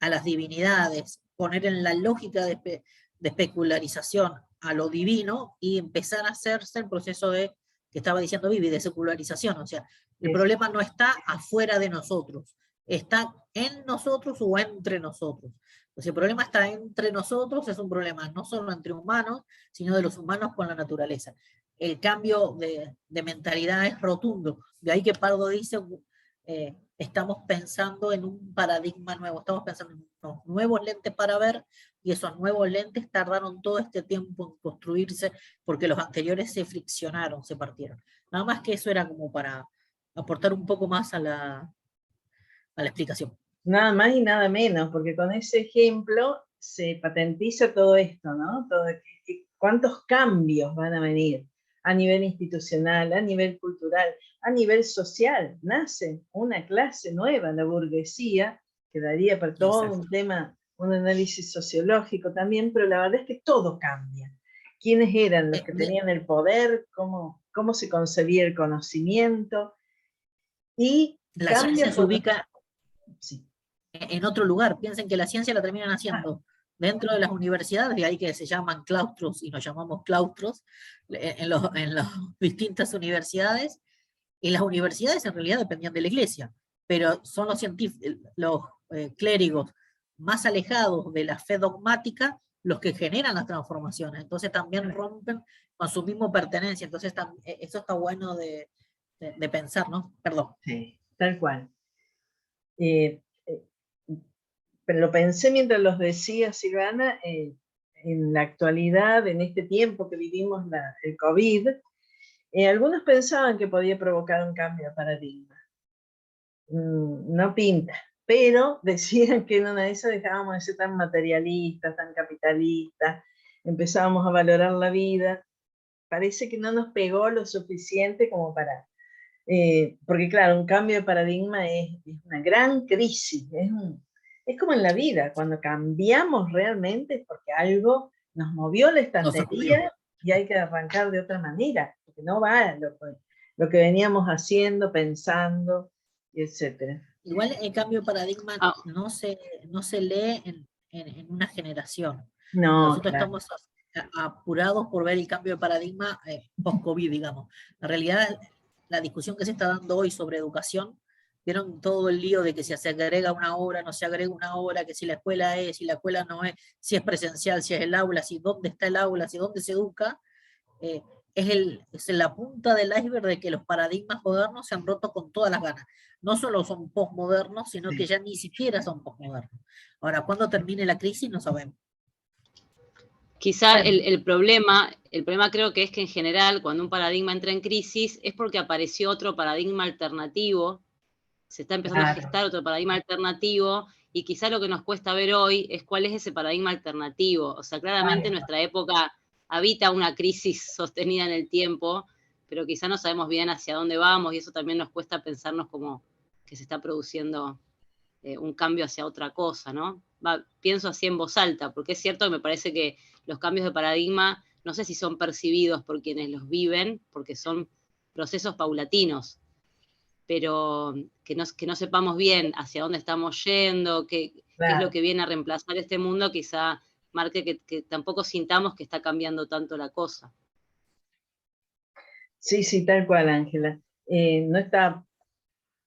las divinidades, poner en la lógica de especularización a lo divino, y empezar a hacerse el proceso que estaba diciendo Vivi, de secularización. O sea, el problema no está afuera de nosotros, está en nosotros o entre nosotros. Pues el problema está entre nosotros, es un problema no solo entre humanos, sino de los humanos con la naturaleza. El cambio de mentalidad es rotundo. De ahí que Pardo dice, estamos pensando en un paradigma nuevo, estamos pensando en unos nuevos lentes para ver, y esos nuevos lentes tardaron todo este tiempo en construirse, porque los anteriores se friccionaron, se partieron. Nada más que eso era como para aportar un poco más a la explicación. Nada más y nada menos, porque con ese ejemplo se patentiza todo esto, ¿no? ¿Cuántos cambios van a venir a nivel institucional, a nivel cultural, a nivel social? Nace una clase nueva, la burguesía, que daría para todo un tema, un análisis sociológico también, pero la verdad es que todo cambia. ¿Quiénes eran los que tenían el poder? ¿Cómo se concebía el conocimiento? Y la ciencia se ubica sí, en otro lugar. Piensen que la ciencia la terminan haciendo dentro de las universidades, de ahí que se llaman claustros y nos llamamos claustros en las distintas universidades. Y las universidades en realidad dependían de la iglesia, pero son los científicos, los clérigos más alejados de la fe dogmática los que generan las transformaciones. Entonces también rompen con su misma pertenencia. Entonces eso está bueno de pensar, ¿no? Perdón. Sí, tal cual. Pero lo pensé mientras los decía, Silvana, en la actualidad, en este tiempo que vivimos el COVID, algunos pensaban que podía provocar un cambio de paradigma. No pinta, pero decían que en una de esas dejábamos de ser tan materialistas, tan capitalistas, empezábamos a valorar la vida. Parece que no nos pegó lo suficiente como para... porque claro, un cambio de paradigma es una gran crisis, es como en la vida, cuando cambiamos realmente es porque algo nos movió la estantería y hay que arrancar de otra manera, porque no va lo que veníamos haciendo, pensando, etc. Igual el cambio de paradigma no se lee en una generación. No, nosotros claro. Estamos apurados por ver el cambio de paradigma post-COVID, digamos. En realidad, la discusión que se está dando hoy sobre educación, vieron todo el lío de que si se agrega una hora, no se agrega una hora, que si la escuela es, si la escuela no es, si es presencial, si es el aula, si dónde está el aula, si dónde se educa, es la punta del iceberg de que los paradigmas modernos se han roto con todas las ganas. No solo son postmodernos, sino que ya ni siquiera son postmodernos. Ahora, ¿cuándo termine la crisis? No sabemos. Quizá el problema creo que es que en general cuando un paradigma entra en crisis es porque apareció otro paradigma alternativo, se está empezando a gestar otro paradigma alternativo y quizá lo que nos cuesta ver hoy es cuál es ese paradigma alternativo. O sea, claramente nuestra época habita una crisis sostenida en el tiempo, pero quizá no sabemos bien hacia dónde vamos y eso también nos cuesta pensarnos como que se está produciendo un cambio hacia otra cosa, ¿no? Pienso así en voz alta, porque es cierto que me parece que los cambios de paradigma, no sé si son percibidos por quienes los viven, porque son procesos paulatinos, pero que no sepamos bien hacia dónde estamos yendo, qué es lo que viene a reemplazar este mundo, quizá marque que tampoco sintamos que está cambiando tanto la cosa. Sí, tal cual, Ángela.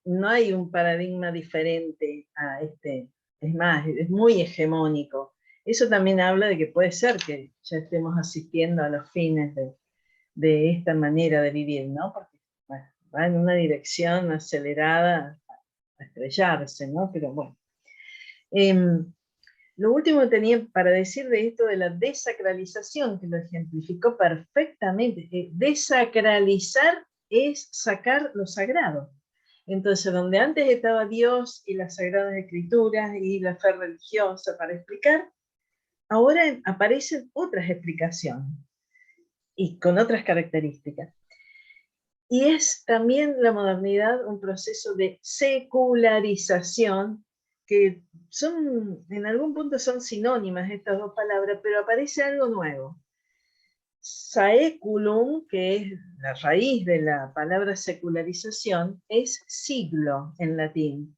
No hay un paradigma diferente a este, es más, es muy hegemónico. Eso también habla de que puede ser que ya estemos asistiendo a los fines de esta manera de vivir, ¿no? Porque bueno, va en una dirección acelerada a estrellarse, ¿no? Pero bueno. Lo último que tenía para decir de esto de la desacralización, que lo ejemplificó perfectamente. Desacralizar es sacar lo sagrado. Entonces, donde antes estaba Dios y las Sagradas Escrituras y la fe religiosa para explicar, ahora aparecen otras explicaciones y con otras características. Y es también la modernidad un proceso de secularización, que en algún punto son sinónimas estas dos palabras, pero aparece algo nuevo. Saeculum, que es la raíz de la palabra secularización, es siglo en latín.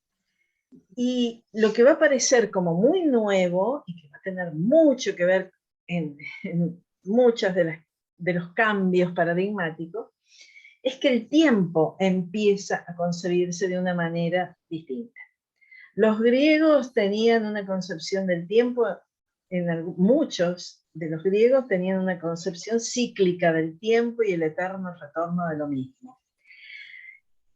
Y lo que va a aparecer como muy nuevo, y que va a tener mucho que ver en muchos de los cambios paradigmáticos, es que el tiempo empieza a concebirse de una manera distinta. Los griegos tenían una concepción del tiempo, muchos de los griegos tenían una concepción cíclica del tiempo y el eterno retorno de lo mismo.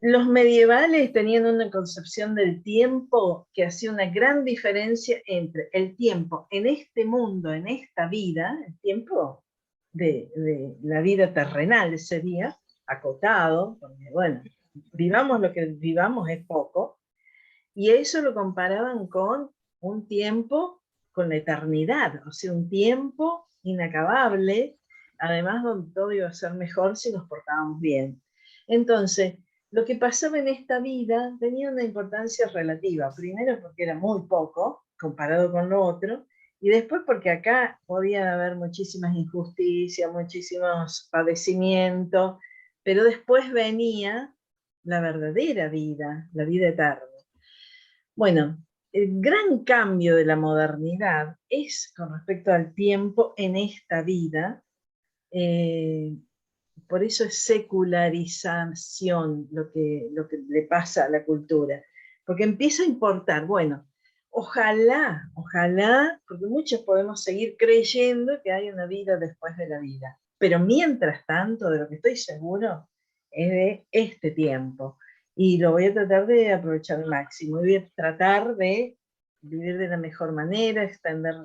Los medievales tenían una concepción del tiempo que hacía una gran diferencia entre el tiempo en este mundo, en esta vida, el tiempo de la vida terrenal sería, acotado, porque bueno, vivamos lo que vivamos es poco, y eso lo comparaban con un tiempo con la eternidad, o sea, un tiempo inacabable, además donde todo iba a ser mejor si nos portábamos bien. Entonces, lo que pasaba en esta vida tenía una importancia relativa, primero porque era muy poco comparado con lo otro, y después porque acá podían haber muchísimas injusticias, muchísimos padecimientos, pero después venía la verdadera vida, la vida eterna. Bueno, el gran cambio de la modernidad es con respecto al tiempo en esta vida, por eso es secularización lo que le pasa a la cultura, porque empieza a importar, bueno, ojalá, porque muchos podemos seguir creyendo que hay una vida después de la vida, pero mientras tanto, de lo que estoy seguro, es de este tiempo, y lo voy a tratar de aprovechar al máximo, y voy a tratar de vivir de la mejor manera, extender,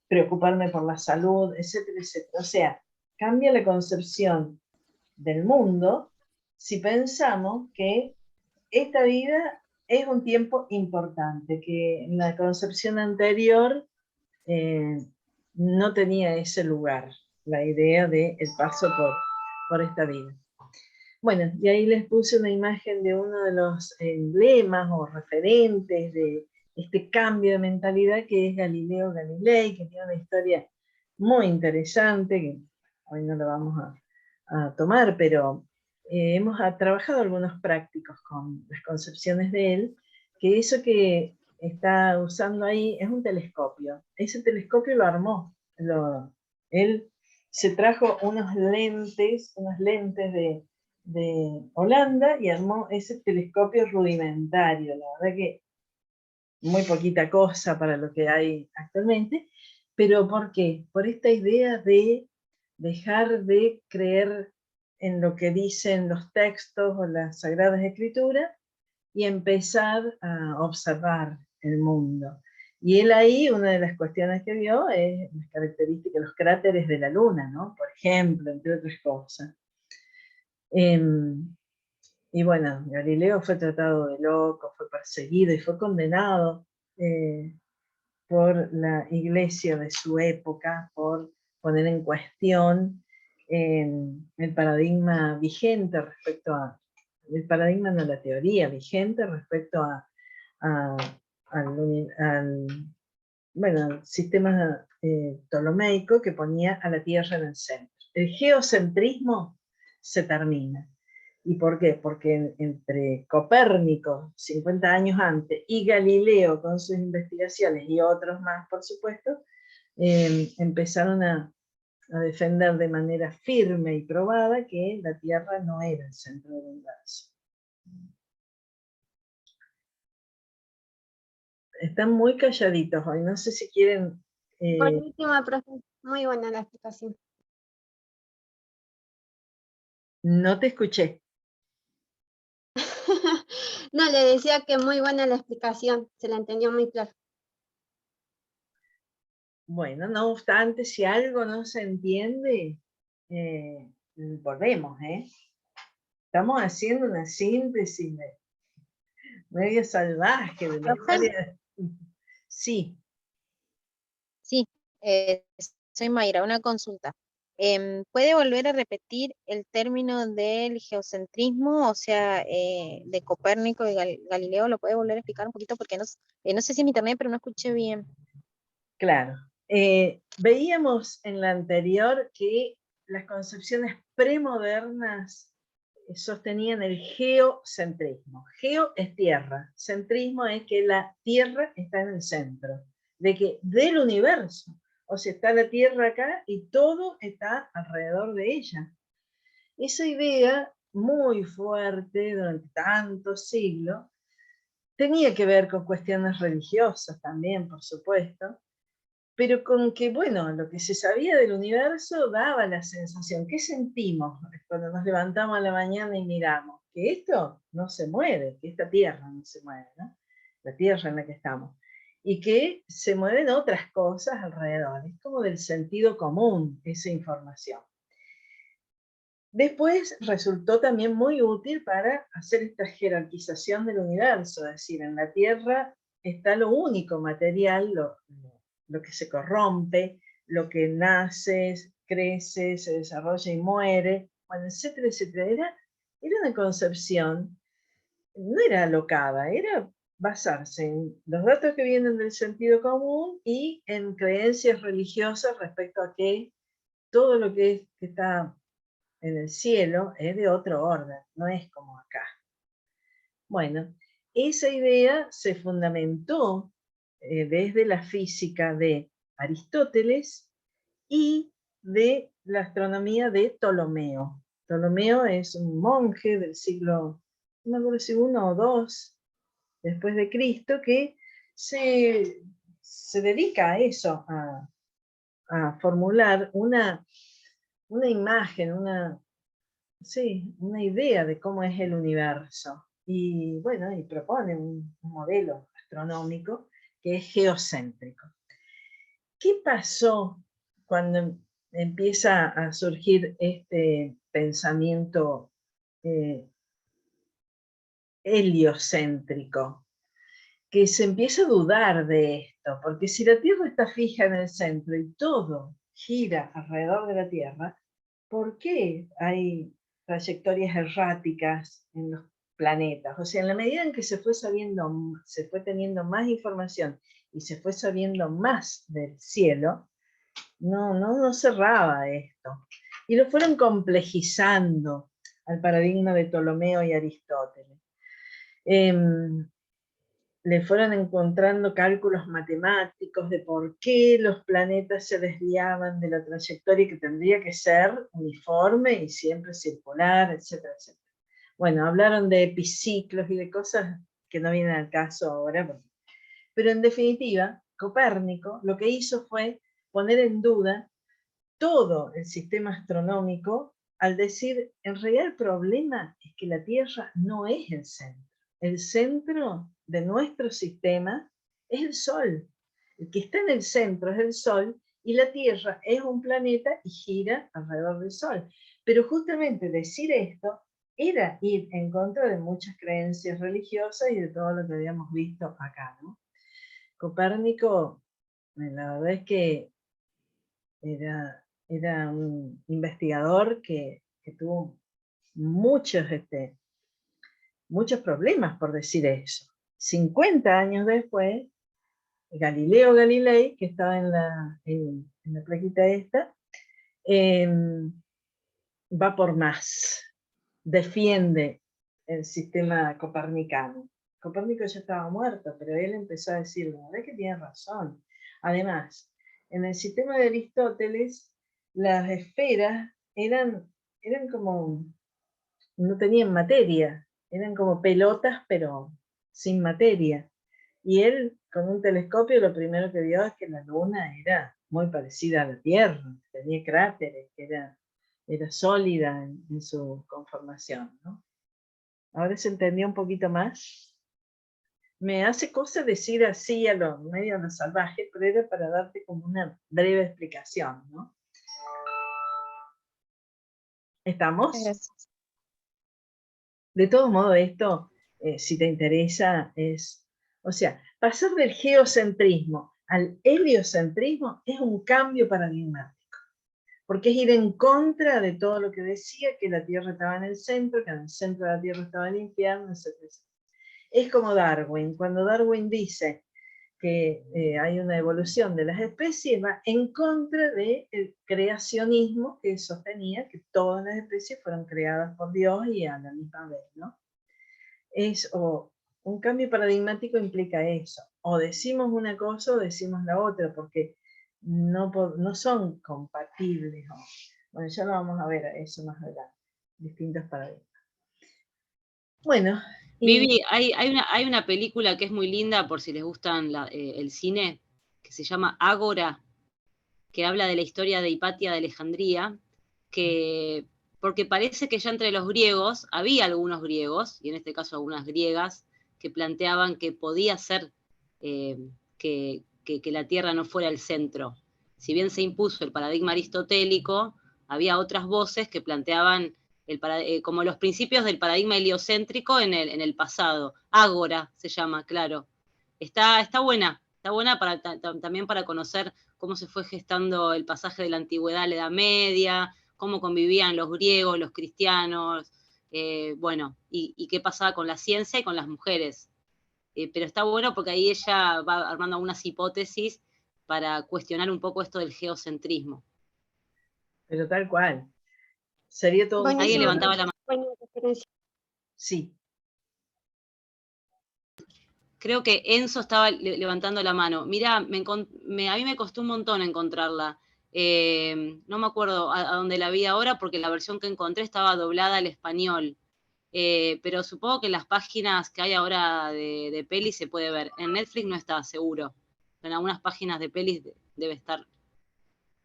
preocuparme por la salud, etcétera, etcétera. O sea, cambia la concepción del mundo si pensamos que esta vida es un tiempo importante, que en la concepción anterior no tenía ese lugar, la idea del paso por esta vida. Bueno, y ahí les puse una imagen de uno de los emblemas o referentes de este cambio de mentalidad que es Galileo Galilei, que tiene una historia muy interesante, que hoy no lo vamos a tomar, pero hemos trabajado algunos prácticos con las concepciones de él, que eso que está usando ahí es un telescopio. Ese telescopio lo armó, él se trajo unos lentes de Holanda y armó ese telescopio rudimentario, la verdad que muy poquita cosa para lo que hay actualmente, pero ¿por qué? Por esta idea de dejar de creer en lo que dicen los textos o las Sagradas Escrituras y empezar a observar el mundo. Y él ahí, una de las cuestiones que vio es las características, los cráteres de la Luna, ¿no? Por ejemplo, entre otras cosas. Y bueno, Galileo fue tratado de loco, fue perseguido y fue condenado por la iglesia de su época por poner en cuestión el paradigma vigente respecto a, el paradigma no, la teoría vigente respecto al bueno, sistema ptolomeico que ponía a la Tierra en el centro. El geocentrismo se termina. ¿Y por qué? Porque entre Copérnico, 50 años antes, y Galileo con sus investigaciones, y otros más, por supuesto, empezaron a defender de manera firme y probada que la Tierra no era el centro del universo. Están muy calladitos hoy, no sé si quieren... Buenísima, profe. Muy buena la explicación. No te escuché. No, le decía que muy buena la explicación, se la entendió muy claro. Bueno, no obstante, si algo no se entiende, volvemos, ¿eh? Estamos haciendo una síntesis medio salvaje de la historia. Sí. Sí, soy Mayra, una consulta. ¿Puede volver a repetir el término del geocentrismo, o sea, de Copérnico y Galileo? ¿Lo puede volver a explicar un poquito? Porque no sé si en internet, pero no escuché bien. Claro. Veíamos en la anterior que las concepciones premodernas sostenían el geocentrismo. Geo es tierra, centrismo es que la tierra está en el centro, de que del universo, o sea, está la tierra acá y todo está alrededor de ella. Esa idea muy fuerte durante tantos siglos tenía que ver con cuestiones religiosas también, por supuesto, pero con que, bueno, lo que se sabía del universo daba la sensación, ¿qué sentimos cuando nos levantamos a la mañana y miramos? Que esto no se mueve, que esta tierra no se mueve, ¿no? La tierra en la que estamos. Y que se mueven otras cosas alrededor. Es como del sentido común esa información. Después resultó también muy útil para hacer esta jerarquización del universo, es decir, en la Tierra está lo único material, lo que se corrompe, lo que nace, crece, se desarrolla y muere, bueno, etcétera, etcétera. Era una concepción, no era alocada, era basarse en los datos que vienen del sentido común y en creencias religiosas respecto a que todo lo que está en el cielo es de otro orden, no es como acá. Bueno, esa idea se fundamentó desde la física de Aristóteles y de la astronomía de Ptolomeo. Ptolomeo es un monje del siglo, no me acuerdo si 1 o 2 después de Cristo, que se dedica a eso, a formular una imagen, una idea de cómo es el universo. Y bueno, y propone un modelo astronómico que es geocéntrico. ¿Qué pasó cuando empieza a surgir este pensamiento heliocéntrico? Que se empieza a dudar de esto, porque si la Tierra está fija en el centro y todo gira alrededor de la Tierra, ¿por qué hay trayectorias erráticas en los planetas? O sea, en la medida en que se fue teniendo más información y se fue sabiendo más del cielo, no cerraba esto. Y lo fueron complejizando al paradigma de Ptolomeo y Aristóteles. Le fueron encontrando cálculos matemáticos de por qué los planetas se desviaban de la trayectoria que tendría que ser uniforme y siempre circular, etcétera, etcétera. Bueno, hablaron de epiciclos y de cosas que no vienen al caso ahora, pero en definitiva, Copérnico lo que hizo fue poner en duda todo el sistema astronómico al decir, en realidad el problema es que la Tierra no es el centro. El centro de nuestro sistema es el Sol. El que está en el centro es el Sol y la Tierra es un planeta y gira alrededor del Sol. Pero justamente decir esto era ir en contra de muchas creencias religiosas y de todo lo que habíamos visto acá, ¿no? Copérnico, la verdad es que era un investigador que tuvo muchos problemas por decir eso. 50 años después, Galileo Galilei, que estaba en la plaquita esta, va por más, defiende el sistema copernicano. Copérnico ya estaba muerto, pero él empezó a decir, la verdad que tiene razón. Además, en el sistema de Aristóteles, las esferas eran como, no tenían materia, eran como pelotas, pero sin materia. Y él, con un telescopio, lo primero que vio es que la Luna era muy parecida a la Tierra, tenía cráteres, era sólida en su conformación, ¿no? Ahora se entendió un poquito más. Me hace cosa decir así a lo medio a lo salvaje, pero era para darte como una breve explicación, ¿no? ¿Estamos? Gracias. De todo modo, esto, si te interesa, o sea, pasar del geocentrismo al heliocentrismo es un cambio paradigmático, porque es ir en contra de todo lo que decía, que la Tierra estaba en el centro, que en el centro de la Tierra estaba el infierno, etc. Es como Darwin, cuando Darwin dice que hay una evolución de las especies, va en contra del creacionismo que sostenía que todas las especies fueron creadas por Dios y a la misma vez, ¿no? Un cambio paradigmático implica eso, o decimos una cosa o decimos la otra, porque no son compatibles. ¿No? Bueno, ya lo vamos a ver eso más adelante, distintos paradigmas. Bueno. Vivi, hay una película que es muy linda, por si les gustan el cine, que se llama Ágora, que habla de la historia de Hipatia de Alejandría, porque parece que ya entre los griegos, había algunos griegos, y en este caso algunas griegas, que planteaban que podía ser que la Tierra no fuera el centro. Si bien se impuso el paradigma aristotélico, había otras voces que planteaban como los principios del paradigma heliocéntrico en el pasado. Ágora se llama, claro. Está buena. está buena también para conocer cómo se fue gestando el pasaje de la antigüedad a la Edad Media, cómo convivían los griegos, los cristianos, bueno, y qué pasaba con la ciencia y con las mujeres. Pero está bueno porque ahí ella va armando algunas hipótesis para cuestionar un poco esto del geocentrismo. Pero tal cual. Sería todo un Alguien Buenísimo. levantaba la mano. Buena referencia. Sí. Creo que Enzo estaba levantando la mano. Mirá, a mí me costó un montón encontrarla. No me acuerdo a dónde la vi ahora porque la versión que encontré estaba doblada al español. Pero supongo que en las páginas que hay ahora de pelis se puede ver. En Netflix no está, seguro. En algunas páginas de pelis debe estar.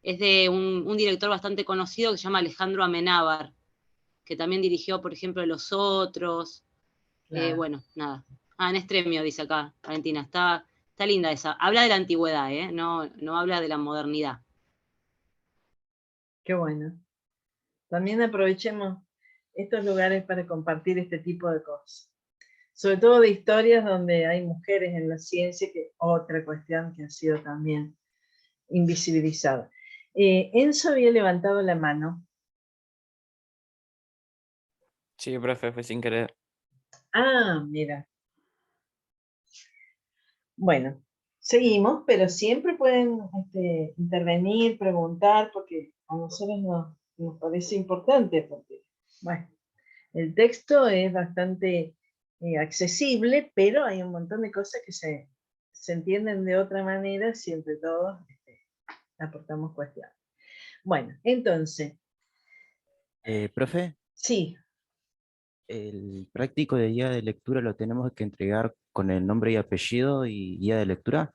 Es de un director bastante conocido que se llama Alejandro Amenábar, que también dirigió, por ejemplo, Los Otros. Claro. Bueno, nada. En Extremio, dice acá, Valentina. Está linda esa. Habla de la antigüedad, no habla de la modernidad. Qué bueno. También aprovechemos estos lugares para compartir este tipo de cosas. Sobre todo de historias donde hay mujeres en la ciencia, que es otra cuestión que ha sido también invisibilizada. Enzo había levantado la mano. Sí, profe, fue sin querer. Ah, mira. Bueno, seguimos, pero siempre pueden intervenir, preguntar, porque a nosotros nos parece importante, porque, bueno, el texto es bastante accesible, pero hay un montón de cosas que se entienden de otra manera si entre todos aportamos cuestiones. Bueno, entonces, Profe, sí, el práctico de guía de lectura lo tenemos que entregar con el nombre y apellido y guía de lectura.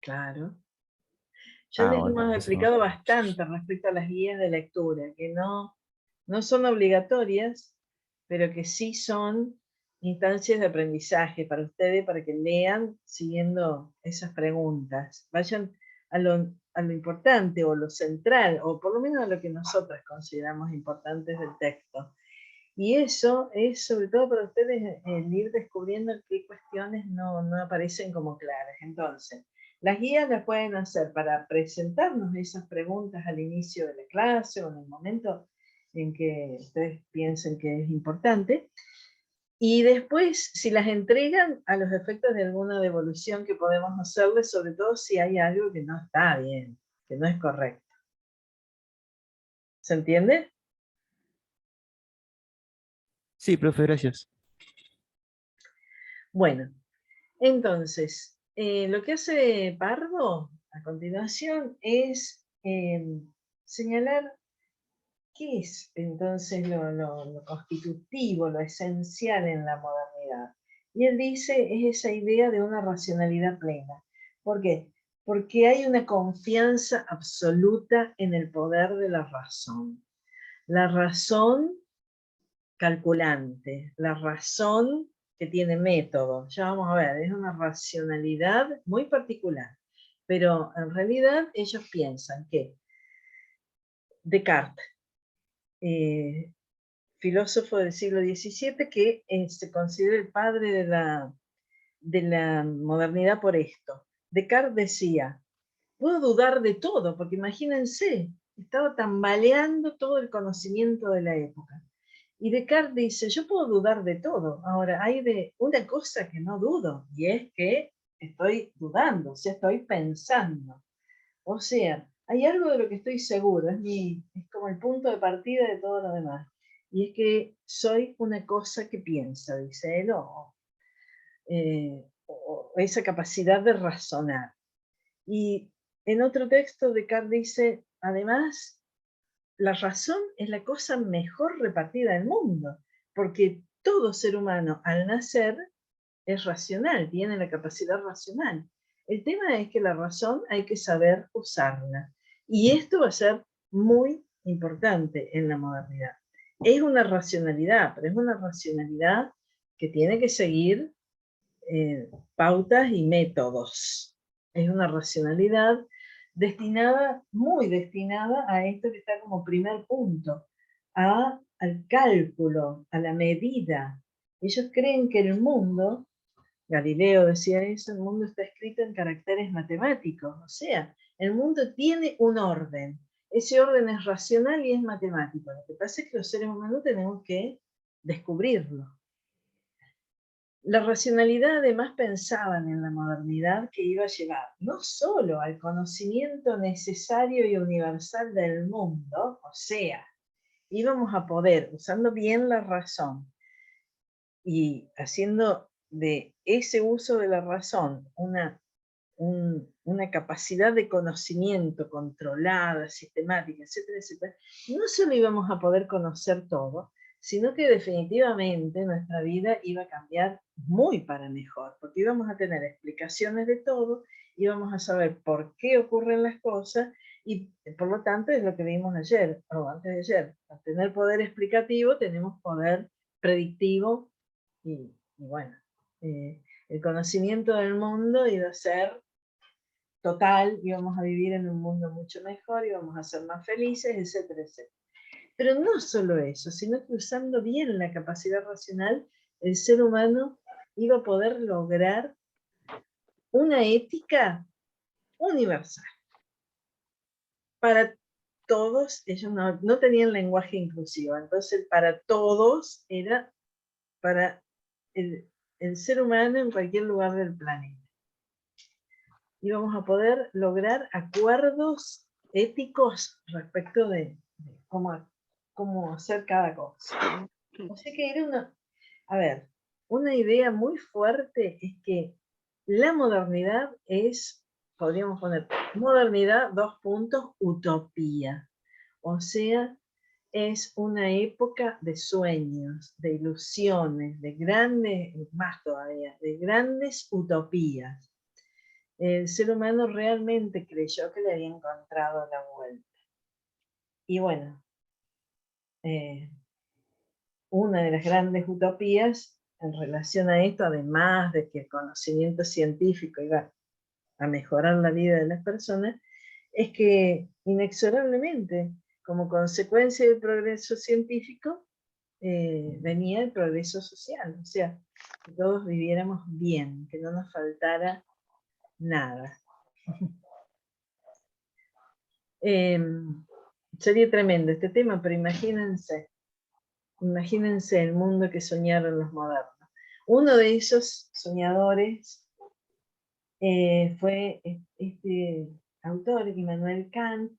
claro. Ya les Bueno, hemos buenísimo. explicado bastante respecto a las guías de lectura, que no son obligatorias, pero que sí son instancias de aprendizaje para ustedes, para que lean siguiendo esas preguntas. Vayan a lo importante o lo central, o por lo menos a lo que nosotras consideramos importantes del texto. Y eso es sobre todo para ustedes el ir descubriendo qué cuestiones no aparecen como claras. Entonces, las guías las pueden hacer para presentarnos esas preguntas al inicio de la clase o en el momento en que ustedes piensen que es importante. Y después, si las entregan a los efectos de alguna devolución que podemos hacerles, sobre todo si hay algo que no está bien, que no es correcto. ¿Se entiende? Sí, profe, gracias. Bueno, entonces, lo que hace Pardo a continuación es señalar qué es entonces lo constitutivo, lo esencial en la modernidad. Y él dice, es esa idea de una racionalidad plena. ¿Por qué? Porque hay una confianza absoluta en el poder de la razón. La razón calculante, la razón que tiene método. Ya vamos a ver, es una racionalidad muy particular. Pero en realidad ellos piensan que Descartes, filósofo del siglo XVII, que se considera el padre de la modernidad por esto. Descartes decía, puedo dudar de todo, porque imagínense, estaba tambaleando todo el conocimiento de la época. Y Descartes dice, yo puedo dudar de todo. Ahora, hay de una cosa que no dudo, y es que estoy dudando, o sea, estoy pensando. O sea, hay algo de lo que estoy seguro, es como el punto de partida de todo lo demás. Y es que soy una cosa que piensa, dice él, o esa capacidad de razonar. Y en otro texto Descartes dice, además, la razón es la cosa mejor repartida del mundo, porque todo ser humano al nacer es racional, tiene la capacidad racional. El tema es que la razón hay que saber usarla. Y esto va a ser muy importante en la modernidad. Es una racionalidad, pero es una racionalidad que tiene que seguir pautas y métodos. Es una racionalidad destinada, muy destinada a esto que está como primer punto, al cálculo, a la medida. Ellos creen que el mundo Galileo decía eso, el mundo está escrito en caracteres matemáticos, o sea, el mundo tiene un orden. Ese orden es racional y es matemático. Lo que pasa es que los seres humanos tenemos que descubrirlo. La racionalidad además pensaban en la modernidad que iba a llevar no solo al conocimiento necesario y universal del mundo, o sea, íbamos a poder, usando bien la razón y haciendo de ese uso de la razón una capacidad de conocimiento controlada, sistemática, etcétera, etcétera, no solo íbamos a poder conocer todo, sino que definitivamente nuestra vida iba a cambiar muy para mejor, porque íbamos a tener explicaciones de todo, íbamos a saber por qué ocurren las cosas, y por lo tanto es lo que vimos ayer, o antes de ayer, al tener poder explicativo tenemos poder predictivo, y bueno, el conocimiento del mundo iba a ser total, íbamos a vivir en un mundo mucho mejor, íbamos a ser más felices, etcétera, etcétera. Pero no solo eso, sino que usando bien la capacidad racional, el ser humano iba a poder lograr una ética universal. Para todos, ellos no tenían lenguaje inclusivo, entonces para todos era para el ser humano en cualquier lugar del planeta. Íbamos a poder lograr acuerdos éticos respecto de cómo hacer cada cosa. O sea que era una idea muy fuerte es que la modernidad es, podríamos poner, modernidad, utopía. O sea, es una época de sueños, de ilusiones, de grandes, más todavía, de grandes utopías. El ser humano realmente creyó que le había encontrado la vuelta. Y bueno, una de las grandes utopías en relación a esto, además de que el conocimiento científico iba a mejorar la vida de las personas, es que inexorablemente, como consecuencia del progreso científico, venía el progreso social, o sea, que todos viviéramos bien, que no nos faltara nada. Sería tremendo este tema, pero imagínense el mundo que soñaron los modernos. Uno de esos soñadores fue este autor, Immanuel Kant,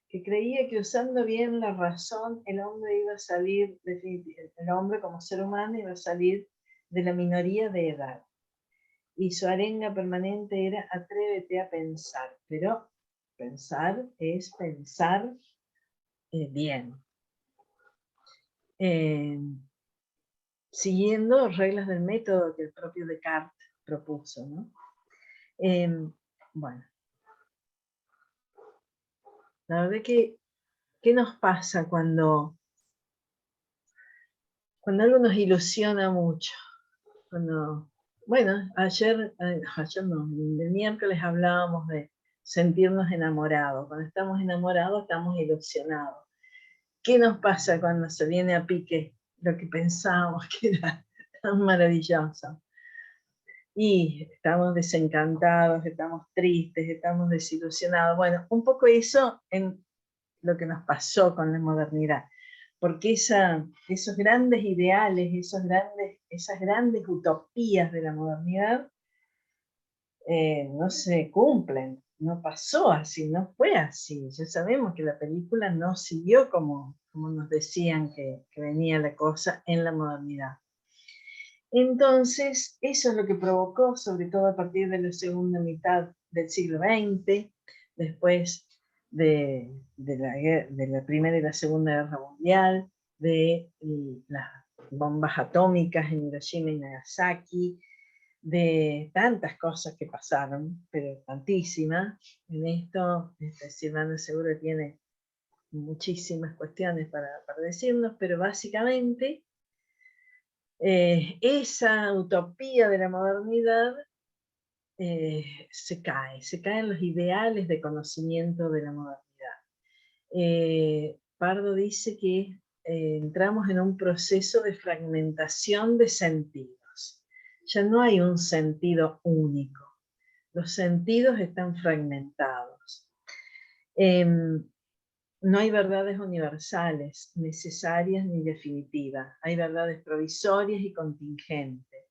que creía que usando bien la razón, el hombre iba a salir, el hombre como ser humano iba a salir de la minoría de edad. Y su arenga permanente era: atrévete a pensar, pero pensar es pensar bien. Siguiendo reglas del método que el propio Descartes propuso, ¿no? Bueno, la verdad que, ¿qué nos pasa cuando algo nos ilusiona mucho? Bueno, ayer no, el miércoles hablábamos de sentirnos enamorados. Cuando estamos enamorados estamos ilusionados. ¿Qué nos pasa cuando se viene a pique lo que pensábamos que era tan maravilloso? Y estamos desencantados, estamos tristes, estamos desilusionados. Bueno, un poco eso en lo que nos pasó con la modernidad. Porque esos grandes ideales, esas grandes utopías de la modernidad no se cumplen. No pasó así, no fue así. Ya sabemos que la película no siguió como nos decían que venía la cosa en la modernidad. Entonces, eso es lo que provocó, sobre todo a partir de la segunda mitad del siglo XX, después de la Primera y la Segunda Guerra Mundial, de las bombas atómicas en Hiroshima y Nagasaki, de tantas cosas que pasaron, pero tantísimas. En esto, Silvana seguro tiene muchísimas cuestiones para decirnos, pero básicamente esa utopía de la modernidad se caen los ideales de conocimiento de la modernidad. Pardo dice que entramos en un proceso de fragmentación de sentidos. Ya no hay un sentido único. Los sentidos están fragmentados. No hay verdades universales, necesarias ni definitivas. Hay verdades provisorias y contingentes.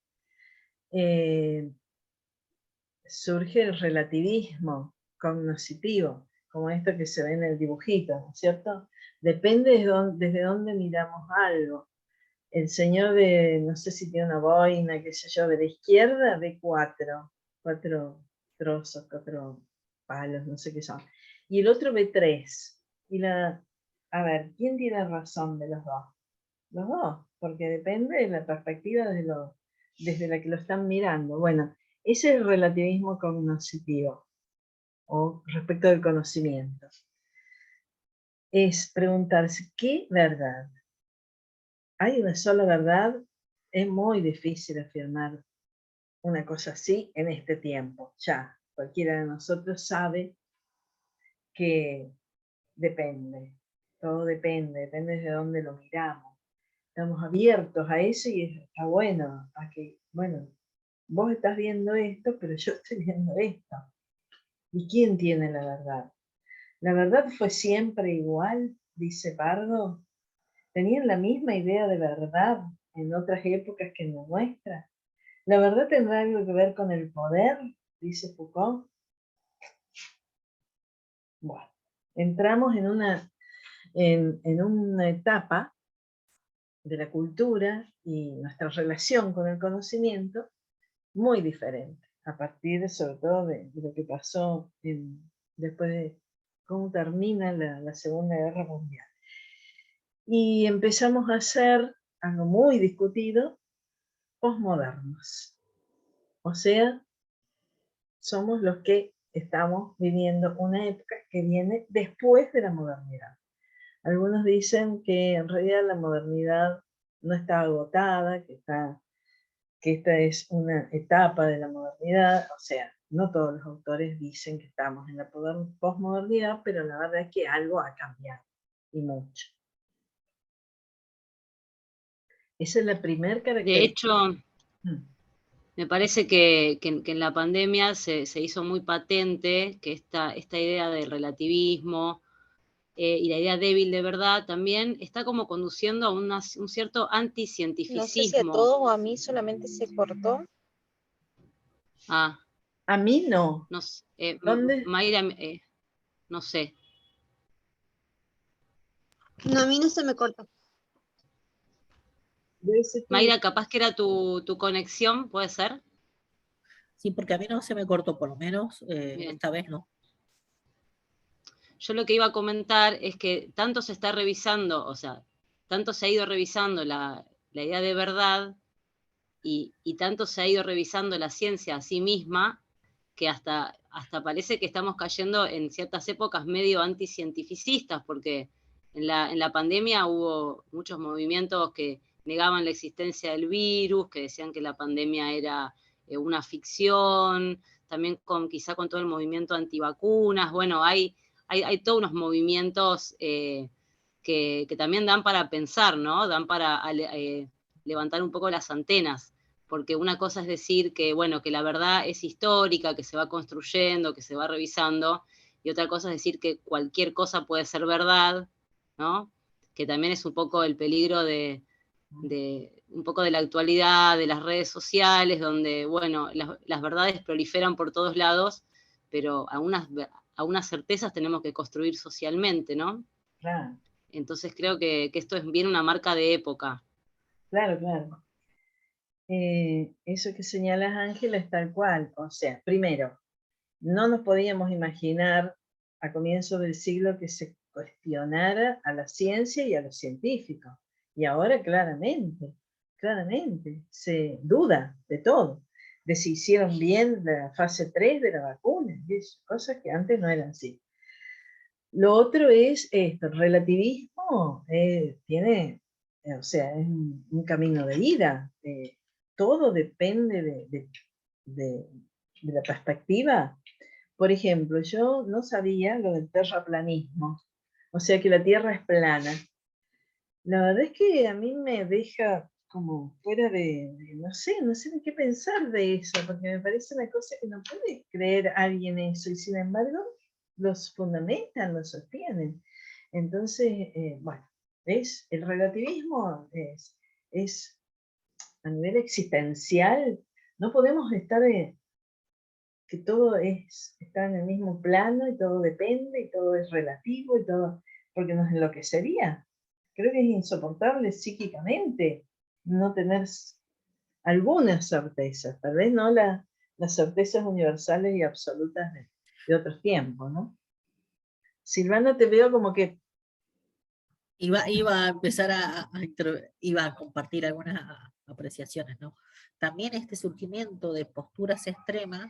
Surge el relativismo cognoscitivo, como esto que se ve en el dibujito, ¿no es cierto? Depende desde dónde miramos algo. El señor de, no sé si tiene una boina, qué sé yo, de la izquierda ve cuatro trozos, 4 palos, no sé qué son. Y el otro ve 3. A ver, ¿quién tiene razón de los dos? Los dos, porque depende de la perspectiva desde la que lo están mirando. Bueno, ese es el relativismo cognoscitivo, o respecto del conocimiento. Es preguntarse, ¿qué verdad? ¿Hay una sola verdad? Es muy difícil afirmar una cosa así en este tiempo. Ya, cualquiera de nosotros sabe que depende. Todo depende de dónde lo miramos. Estamos abiertos a eso y está bueno, a que, bueno, vos estás viendo esto, pero yo estoy viendo esto. ¿Y quién tiene la verdad? ¿La verdad fue siempre igual? Dice Pardo. ¿Tenían la misma idea de verdad en otras épocas que en la nuestra? ¿La verdad tendrá algo que ver con el poder? Dice Foucault. Bueno, entramos en una etapa de la cultura y nuestra relación con el conocimiento muy diferente, a partir sobre todo de lo que pasó después de cómo termina la Segunda Guerra Mundial. Y empezamos a hacer algo muy discutido, posmodernos. O sea, somos los que estamos viviendo una época que viene después de la modernidad. Algunos dicen que en realidad la modernidad no está agotada, que esta es una etapa de la modernidad. O sea, no todos los autores dicen que estamos en la posmodernidad, pero la verdad es que algo ha cambiado, y mucho. Esa es la primera característica. De hecho, me parece que en la pandemia se hizo muy patente que esta idea del relativismo y la idea débil de verdad también está como conduciendo a un cierto anticientificismo. No sé si a todos o a mí solamente se cortó. Ah. A mí no. No sé, ¿Dónde? Mayra, no sé. No, a mí no se me cortó. Mayra, capaz que era tu conexión, ¿puede ser? Sí, porque a mí no se me cortó, por lo menos esta vez no. Yo lo que iba a comentar es que tanto se está revisando, o sea, tanto se ha ido revisando la idea de verdad y tanto se ha ido revisando la ciencia a sí misma, que hasta parece que estamos cayendo en ciertas épocas medio anticientificistas, porque en la pandemia hubo muchos movimientos que negaban la existencia del virus, que decían que la pandemia era una ficción, también quizá con todo el movimiento antivacunas. Bueno, hay todos unos movimientos que también dan para pensar, ¿no? Dan para levantar un poco las antenas, porque una cosa es decir que, bueno, que la verdad es histórica, que se va construyendo, que se va revisando, y otra cosa es decir que cualquier cosa puede ser verdad, ¿no? Que también es un poco el peligro de un poco de la actualidad, de las redes sociales, donde, bueno, las verdades proliferan por todos lados, pero a unas certezas tenemos que construir socialmente, ¿no? Claro. Entonces creo que esto es bien una marca de época. Claro, claro. Eso que señalas, Ángela, es tal cual. O sea, primero, no nos podíamos imaginar a comienzos del siglo que se cuestionara a la ciencia y a los científicos. Y ahora claramente se duda de todo, de si hicieron bien la fase 3 de la vacuna, cosas que antes no eran así. Lo otro es esto, el relativismo tiene, o sea, es un camino de ida. Todo depende de la perspectiva. Por ejemplo, yo no sabía lo del terraplanismo, o sea que la Tierra es plana. La verdad es que a mí me deja como fuera no sé ni qué pensar de eso, porque me parece una cosa que no puede creer alguien eso, y sin embargo los fundamentan, los sostienen. Entonces, bueno, el relativismo es a nivel existencial, no podemos estar que todo está en el mismo plano y todo depende y todo es relativo y todo, porque nos enloquecería. Creo que es insoportable psíquicamente no tener algunas certezas, tal vez no las certezas universales y absolutas de otros tiempos, ¿no? Silvana, te veo como que... Iba a empezar iba a compartir algunas apreciaciones, ¿no? También este surgimiento de posturas extremas,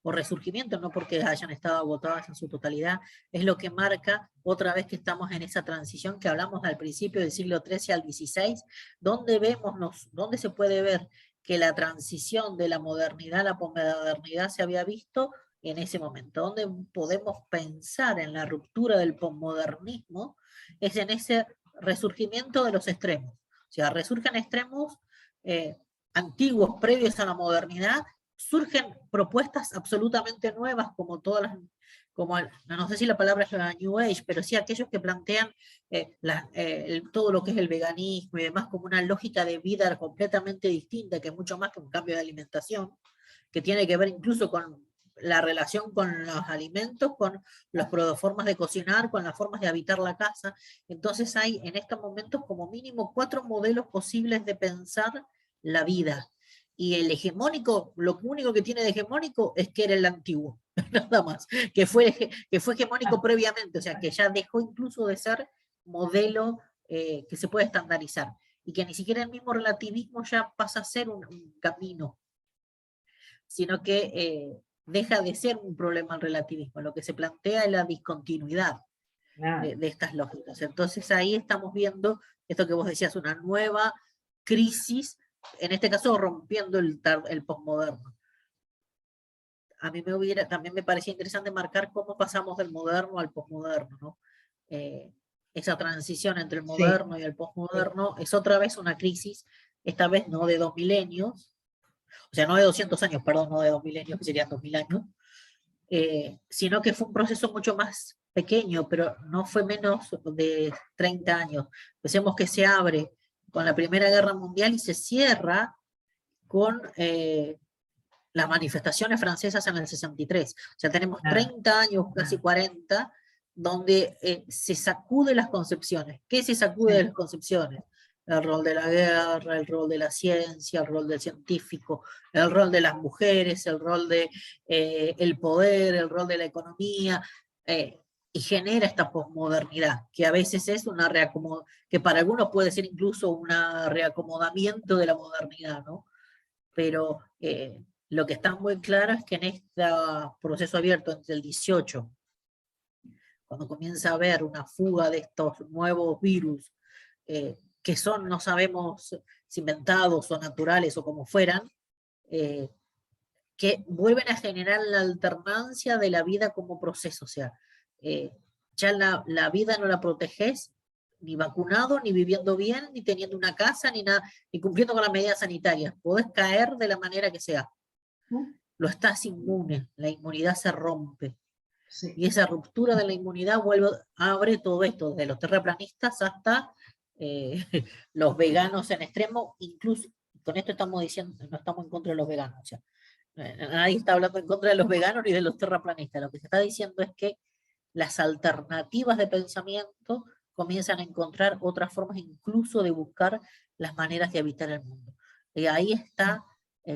o resurgimiento, no porque hayan estado agotadas en su totalidad, es lo que marca otra vez que estamos en esa transición que hablamos al principio del siglo XIII al XVI, donde se puede ver que la transición de la modernidad a la posmodernidad se había visto en ese momento, donde podemos pensar en la ruptura del posmodernismo, es en ese resurgimiento de los extremos. O sea, resurgen extremos antiguos, previos a la modernidad, surgen propuestas absolutamente nuevas, como todas las, no sé si la palabra es la New Age, pero sí aquellos que plantean todo lo que es el veganismo y demás como una lógica de vida completamente distinta, que es mucho más que un cambio de alimentación, que tiene que ver incluso con la relación con los alimentos, con las formas de cocinar, con las formas de habitar la casa. Entonces hay en estos momentos como mínimo 4 modelos posibles de pensar la vida. Y el hegemónico, lo único que tiene de hegemónico es que era el antiguo, nada más, que fue hegemónico previamente, o sea, que ya dejó incluso de ser modelo que se puede estandarizar, y que ni siquiera el mismo relativismo ya pasa a ser un camino, sino que deja de ser un problema el relativismo, lo que se plantea es la discontinuidad de estas lógicas. Entonces ahí estamos viendo esto que vos decías, una nueva crisis, en este caso rompiendo el posmoderno. A mí también me parecía interesante marcar cómo pasamos del moderno al posmoderno, ¿no? Esa transición entre el moderno y el posmoderno es otra vez una crisis, esta vez no de 2 milenios, o sea, no de 200 años, perdón, no de 2 milenios, que serían 2000 años, sino que fue un proceso mucho más pequeño, pero no fue menos de 30 años. Pensemos que se abre con la Primera Guerra Mundial y se cierra con las manifestaciones francesas en el 63. O sea, tenemos 30 años, casi 40, donde se sacude las concepciones. ¿Qué se sacude de las concepciones? El rol de la guerra, el rol de la ciencia, el rol del científico, el rol de las mujeres, el rol de el poder, el rol de la economía, y genera esta posmodernidad, que a veces es una que para algunos puede ser incluso un reacomodamiento de la modernidad, ¿no? Pero lo que está muy claro es que en este proceso abierto entre el 18, cuando comienza a haber una fuga de estos nuevos virus, que son, no sabemos si inventados o naturales o como fueran, que vuelven a generar la alternancia de la vida como proceso. O sea, ya la vida no la proteges ni vacunado, ni viviendo bien, ni teniendo una casa, ni nada, ni cumpliendo con las medidas sanitarias. Podés caer de la manera que sea. Lo estás inmune, la inmunidad se rompe. Sí. Y esa ruptura de la inmunidad abre todo esto, desde los terraplanistas hasta los veganos en extremo. Incluso, con esto estamos diciendo, no estamos en contra de los veganos. O sea, nadie está hablando en contra de los veganos ni de los terraplanistas. Lo que se está diciendo es que las alternativas de pensamiento comienzan a encontrar otras formas incluso de buscar las maneras de habitar el mundo. Y ahí está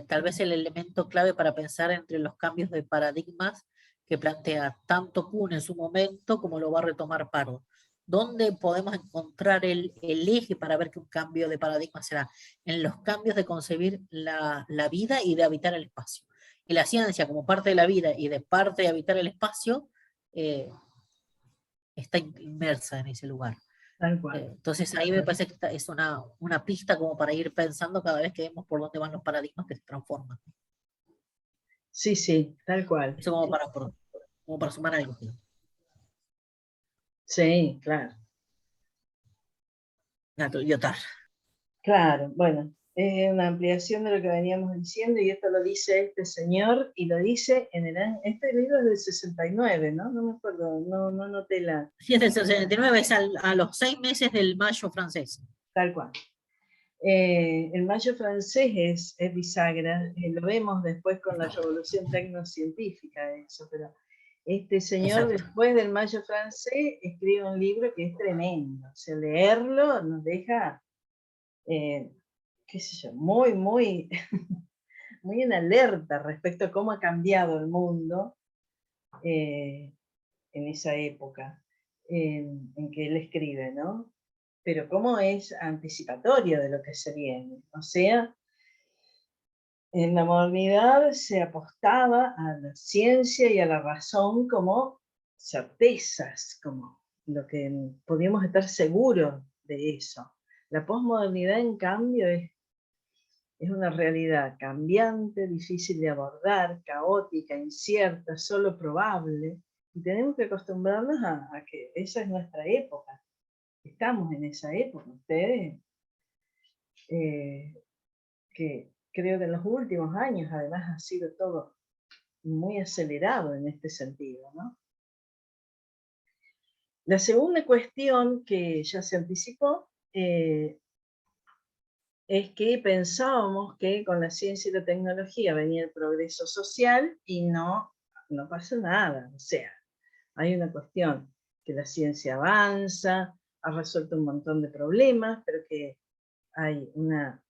tal vez el elemento clave para pensar entre los cambios de paradigmas que plantea tanto Kuhn en su momento como lo va a retomar Pardo. ¿Dónde podemos encontrar el eje para ver que un cambio de paradigma será? En los cambios de concebir la vida y de habitar el espacio. Y la ciencia como parte de la vida y de parte de habitar el espacio está inmersa en ese lugar. Entonces ahí me parece que es una pista como para ir pensando cada vez que vemos por dónde van los paradigmas que se transforman. Sí, sí, tal cual. Eso como para sumar algo. Sí, claro. Yotar. Claro, bueno, es una ampliación de lo que veníamos diciendo, y esto lo dice este señor, y lo dice en el año, este libro es del 69, ¿no? No me acuerdo, no noté la... Sí, es del 69, es a los 6 meses del Mayo francés. Tal cual. El Mayo francés es bisagra, lo vemos después con la revolución tecnocientífica, eso, pero este señor, Exacto. después del Mayo francés, escribe un libro que es tremendo, o sea, leerlo nos deja, qué sé yo, muy, muy, muy en alerta respecto a cómo ha cambiado el mundo en esa época en que él escribe, ¿no? Pero cómo es anticipatorio de lo que se viene. O sea, en la modernidad se apostaba a la ciencia y a la razón como certezas, como lo que podíamos estar seguros de eso. La posmodernidad, en cambio, es una realidad cambiante, difícil de abordar, caótica, incierta, solo probable, y tenemos que acostumbrarnos a que esa es nuestra época. Estamos en esa época. Ustedes, que creo que en los últimos años además ha sido todo muy acelerado en este sentido, ¿no? La segunda cuestión que ya se anticipó es que pensábamos que con la ciencia y la tecnología venía el progreso social y no pasa nada. O sea, hay una cuestión que la ciencia avanza, ha resuelto un montón de problemas, pero que hay una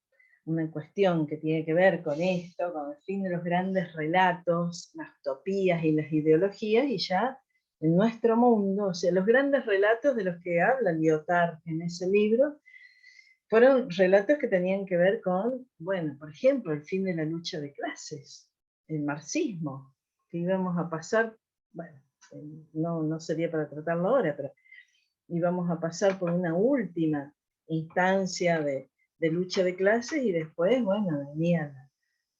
cuestión que tiene que ver con esto, con el fin de los grandes relatos, las utopías y las ideologías, y ya en nuestro mundo, o sea, los grandes relatos de los que habla Lyotard en ese libro, fueron relatos que tenían que ver con, bueno, por ejemplo, el fin de la lucha de clases, el marxismo, que íbamos a pasar, bueno, no sería para tratarlo ahora, pero íbamos a pasar por una última instancia de lucha de clases, y después, bueno, venía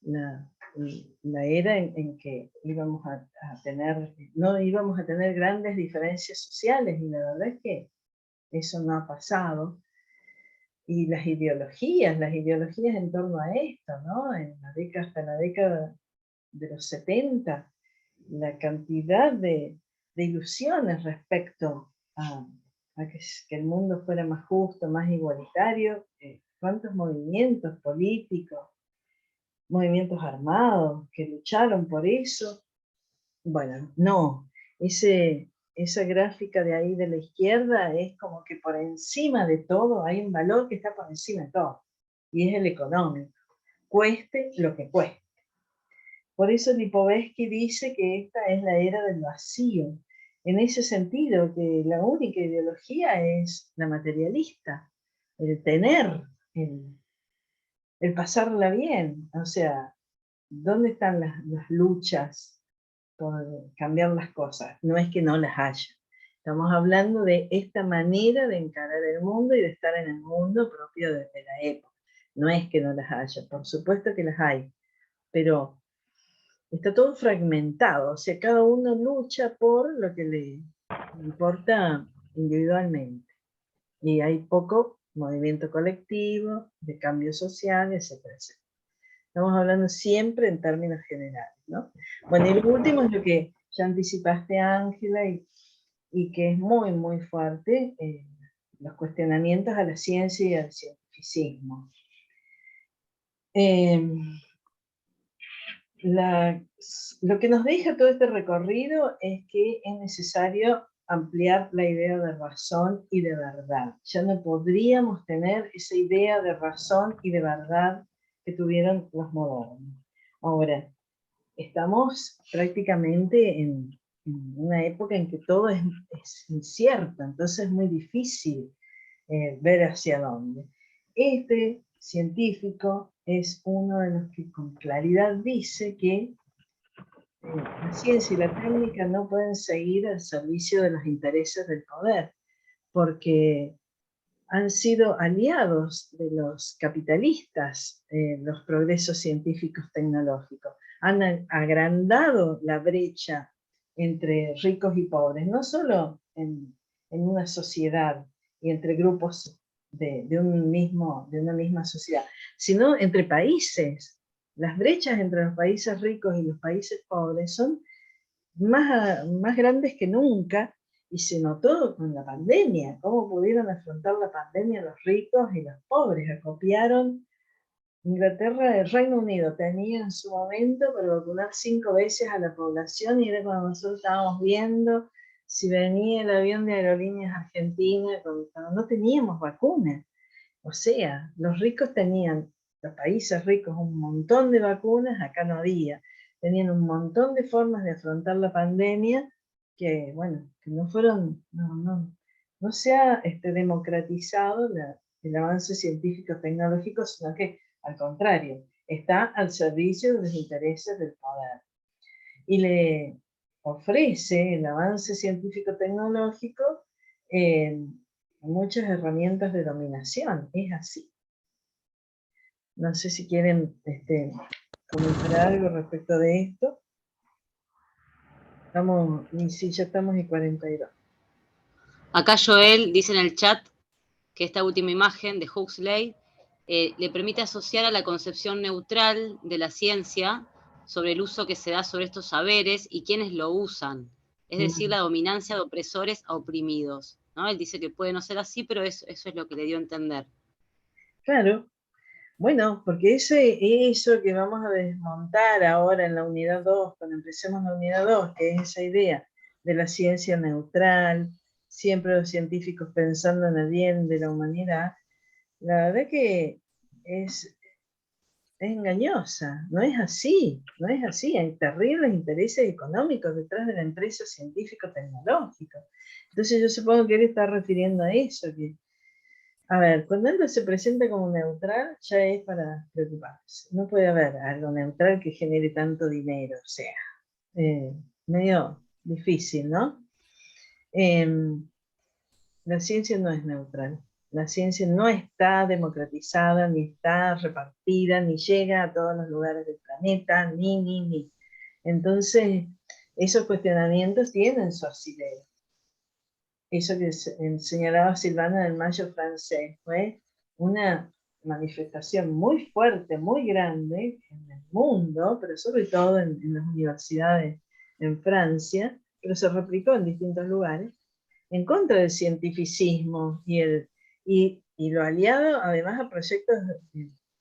la era en que íbamos a tener, no íbamos a tener grandes diferencias sociales, y la verdad es que eso no ha pasado. Y las ideologías en torno a esto, ¿no? Hasta la década de los 70, la cantidad de ilusiones respecto a que el mundo fuera más justo, más igualitario, cuántos movimientos políticos, movimientos armados que lucharon por eso. Bueno, no, esa gráfica de ahí de la izquierda es como que por encima de todo hay un valor que está por encima de todo, y es el económico, cueste lo que cueste. Por eso Lipovetsky dice que esta es la era del vacío, en ese sentido, que la única ideología es la materialista, el tener, el pasarla bien. O sea, ¿dónde están las luchas por cambiar las cosas? No es que no las haya. Estamos hablando de esta manera de encarar el mundo y de estar en el mundo propio de la época. No es que no las haya, por supuesto que las hay, pero está todo fragmentado, o sea, cada uno lucha por lo que le importa individualmente. Y hay poco movimiento colectivo, de cambio social, etcétera, etcétera. Estamos hablando siempre en términos generales, ¿no? Bueno, y lo último es lo que ya anticipaste, Ángela, y que es muy, muy fuerte, los cuestionamientos a la ciencia y al cientificismo. Lo que nos deja todo este recorrido es que es necesario ampliar la idea de razón y de verdad. Ya no podríamos tener esa idea de razón y de verdad que tuvieron los modernos. Ahora, estamos prácticamente en una época en que todo es incierto, entonces es muy difícil ver hacia dónde. Este científico es uno de los que con claridad dice que la ciencia y la técnica no pueden seguir al servicio de los intereses del poder, porque han sido aliados de los capitalistas, los progresos científicos tecnológicos. Han agrandado la brecha entre ricos y pobres, no solo en una sociedad y entre grupos de una misma sociedad, sino entre países. Las brechas entre los países ricos y los países pobres son más grandes que nunca, y se notó con la pandemia, cómo pudieron afrontar la pandemia los ricos y los pobres. Acopiaron. Inglaterra, el Reino Unido tenía en su momento para vacunar 5 veces a la población, y era cuando nosotros estábamos viendo si venía el avión de Aerolíneas Argentina, cuando no teníamos vacunas. O sea, los ricos tenían, los países ricos, un montón de vacunas, acá no había. Tenían un montón de formas de afrontar la pandemia que, bueno, que no fueron, no se ha democratizado el avance científico-tecnológico, sino que, al contrario, está al servicio de los intereses del poder. Y le ofrece el avance científico-tecnológico muchas herramientas de dominación. Es así. No sé si quieren comentar algo respecto de esto. Sí, ya estamos en 42. Acá Joel dice en el chat que esta última imagen de Huxley le permite asociar a la concepción neutral de la ciencia sobre el uso que se da sobre estos saberes y quienes lo usan, es decir, la dominancia de opresores a oprimidos, ¿no? Él dice que puede no ser así, pero eso es lo que le dio a entender. Claro. Bueno, porque eso que vamos a desmontar ahora en la unidad 2, cuando empecemos la unidad 2, que es esa idea de la ciencia neutral, siempre los científicos pensando en el bien de la humanidad, la verdad que es engañosa, no es así, hay terribles intereses económicos detrás de la empresa científico-tecnológica. Entonces yo supongo que él está refiriendo a eso, que, a ver, cuando algo se presenta como neutral, ya es para preocuparse. No puede haber algo neutral que genere tanto dinero, o sea, medio difícil, ¿no? La ciencia no es neutral. La ciencia no está democratizada, ni está repartida, ni llega a todos los lugares del planeta, ni. Entonces, esos cuestionamientos tienen su asidero. Eso que señalaba Silvana del Mayo francés fue una manifestación muy fuerte, muy grande en el mundo, pero sobre todo en las universidades en Francia, pero se replicó en distintos lugares, en contra del cientificismo y lo aliado además a proyectos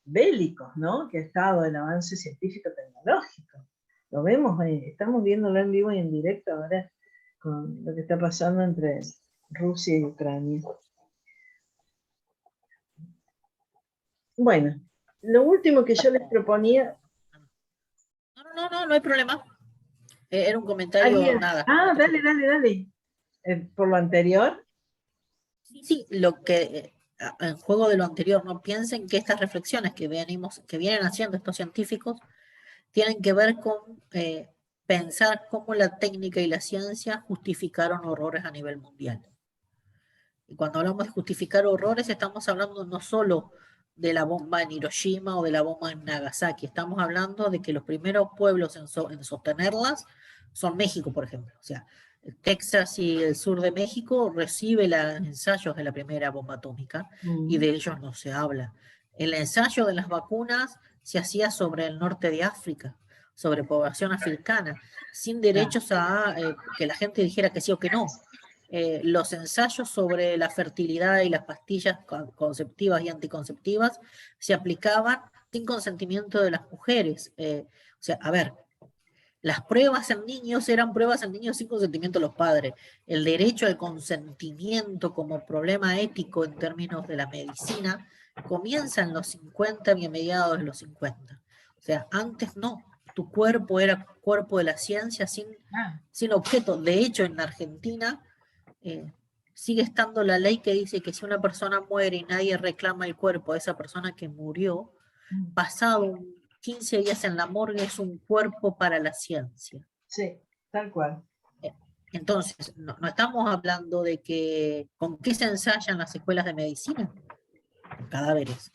bélicos, ¿no? Que ha estado el avance científico-tecnológico. Lo vemos, estamos viéndolo en vivo y en directo ahora con lo que está pasando entre Rusia y Ucrania. Bueno, lo último que yo les proponía... No hay problema. Era un comentario, nada. Dale. ¿Por lo anterior? Sí, lo que en juego de lo anterior, no piensen que estas reflexiones que vienen haciendo estos científicos tienen que ver con pensar cómo la técnica y la ciencia justificaron horrores a nivel mundial. Y cuando hablamos de justificar horrores, estamos hablando no solo de la bomba en Hiroshima o de la bomba en Nagasaki, estamos hablando de que los primeros pueblos en sostenerlas son México, por ejemplo. O sea, Texas y el sur de México recibe los ensayos de la primera bomba atómica y de ellos no se habla. El ensayo de las vacunas se hacía sobre el norte de África, sobre población africana, sin derechos a que la gente dijera que sí o que no. Los ensayos sobre la fertilidad y las pastillas conceptivas y anticonceptivas se aplicaban sin consentimiento de las mujeres. O sea, a ver, las pruebas en niños eran pruebas en niños sin consentimiento de los padres. El derecho al consentimiento como problema ético en términos de la medicina comienza en los 50 y a mediados de los 50. O sea, antes no. Tu cuerpo era cuerpo de la ciencia sin objeto. De hecho, en la Argentina sigue estando la ley que dice que si una persona muere y nadie reclama el cuerpo de esa persona que murió, pasado 15 días en la morgue es un cuerpo para la ciencia. Sí, tal cual. Entonces, no estamos hablando de que con qué se ensayan las escuelas de medicina. Cadáveres.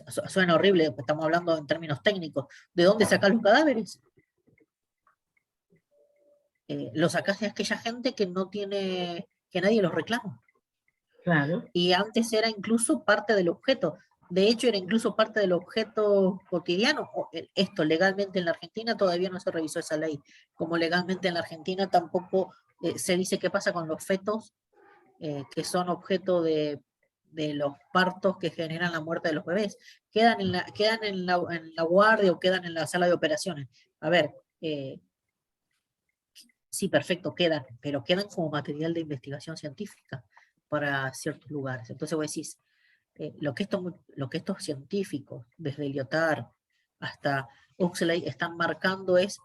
O sea, suena horrible, estamos hablando en términos técnicos. ¿De dónde sacan los cadáveres? Los sacás de aquella gente que no tiene, que nadie los reclama. Claro. Y antes era incluso parte del objeto. De hecho, era incluso parte del objeto cotidiano. Esto legalmente en la Argentina todavía no se revisó esa ley. Como legalmente en la Argentina tampoco se dice qué pasa con los fetos que son objeto de los partos que generan la muerte de los bebés. Quedan en la guardia o quedan en la sala de operaciones. A ver, sí, perfecto, quedan, pero quedan como material de investigación científica para ciertos lugares. Entonces vos decís, lo que estos científicos, desde Lyotard hasta Huxley, están marcando es,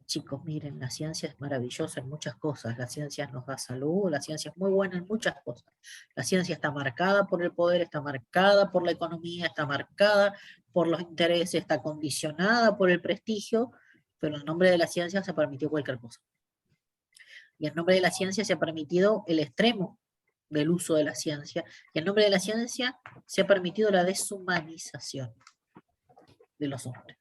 chicos, miren, la ciencia es maravillosa en muchas cosas, la ciencia nos da salud, la ciencia es muy buena en muchas cosas. La ciencia está marcada por el poder, está marcada por la economía, está marcada por los intereses, está condicionada por el prestigio, pero en nombre de la ciencia se permitió cualquier cosa. Y en nombre de la ciencia se ha permitido el extremo del uso de la ciencia, y en nombre de la ciencia se ha permitido la deshumanización de los hombres.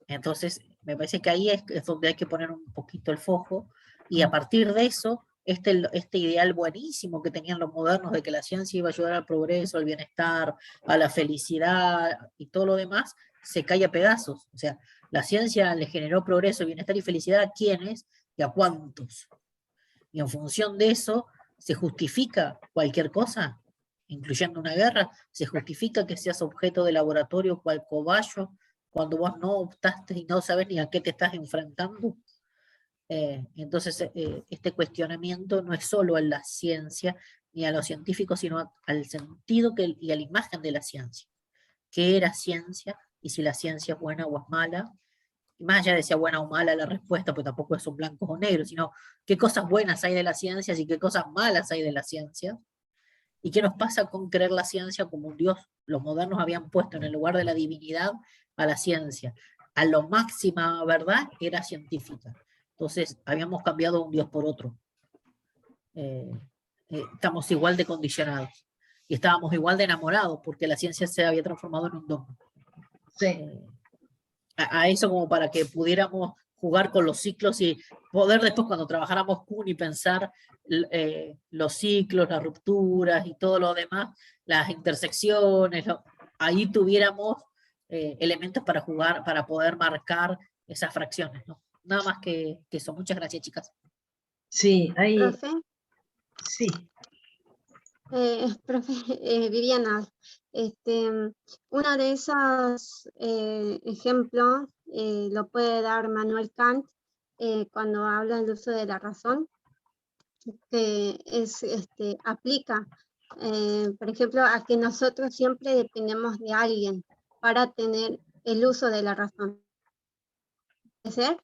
Entonces, me parece que ahí es donde hay que poner un poquito el foco, y a partir de eso, este ideal buenísimo que tenían los modernos de que la ciencia iba a ayudar al progreso, al bienestar, a la felicidad y todo lo demás, se cae a pedazos. O sea, la ciencia le generó progreso, bienestar y felicidad a quiénes y a cuántos. Y en función de eso, se justifica cualquier cosa, incluyendo una guerra, se justifica que seas objeto de laboratorio cual cobayo, cuando vos no optaste y no sabes ni a qué te estás enfrentando. Entonces, este cuestionamiento no es solo a la ciencia ni a los científicos, sino al sentido y a la imagen de la ciencia. ¿Qué era ciencia? Y si la ciencia es buena o es mala. Y más allá de si es buena o mala la respuesta, pues tampoco son blancos o negros, sino qué cosas buenas hay de la ciencia y qué cosas malas hay de la ciencia. ¿Y qué nos pasa con creer la ciencia como un Dios? Los modernos habían puesto en el lugar de la divinidad a la ciencia. A lo máxima verdad era científica. Entonces habíamos cambiado un Dios por otro. Estamos igual de condicionados. Y estábamos igual de enamorados porque la ciencia se había transformado en un dogma. Sí. A eso como para que pudiéramos jugar con los ciclos y poder después cuando trabajáramos Kuhn y pensar los ciclos, las rupturas y todo lo demás, las intersecciones, ahí tuviéramos elementos para jugar, para poder marcar esas fracciones, ¿no? Nada más que eso. Muchas gracias, chicas. Sí, ahí. Profe, Sí. profe Viviana, una de esos ejemplos lo puede dar Manuel Kant cuando habla del uso de la razón, que es, aplica, por ejemplo, a que nosotros siempre dependemos de alguien para tener el uso de la razón. ¿Puede ser?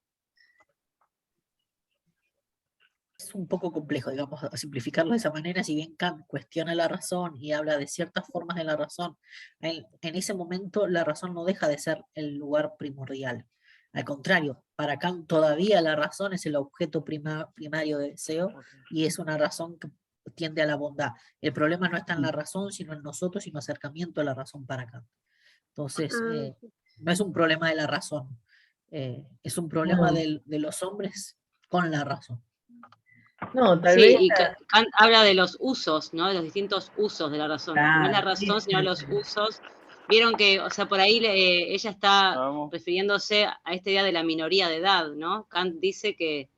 Es un poco complejo, digamos, simplificarlo de esa manera, si bien Kant cuestiona la razón y habla de ciertas formas de la razón, en ese momento la razón no deja de ser el lugar primordial. Al contrario, para Kant todavía la razón es el objeto primario de deseo y es una razón que tiende a la bondad. El problema no está en la razón, sino en nosotros y en acercamiento a la razón para Kant. Entonces, no es un problema de la razón, es un problema de los hombres con la razón. No, tal sí, vez. Y Kant habla de los usos, ¿no? De los distintos usos de la razón. No es la razón, Sí, sino los usos. Vieron que, o sea, por ahí ella está refiriéndose a esta idea de la minoría de edad, ¿no? Kant dice que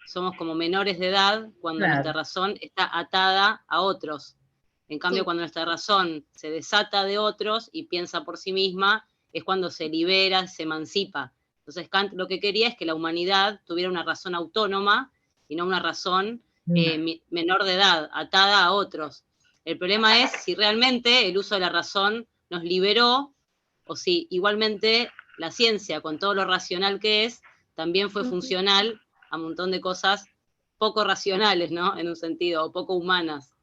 somos como menores de edad cuando nuestra razón está atada a otros. En cambio, cuando nuestra razón se desata de otros y piensa por sí misma, es cuando se libera, se emancipa. Entonces Kant lo que quería es que la humanidad tuviera una razón autónoma y no una razón menor de edad, atada a otros. El problema es si realmente el uso de la razón nos liberó, o si igualmente la ciencia, con todo lo racional que es, también fue funcional a un montón de cosas poco racionales, ¿no? En un sentido, o poco humanas.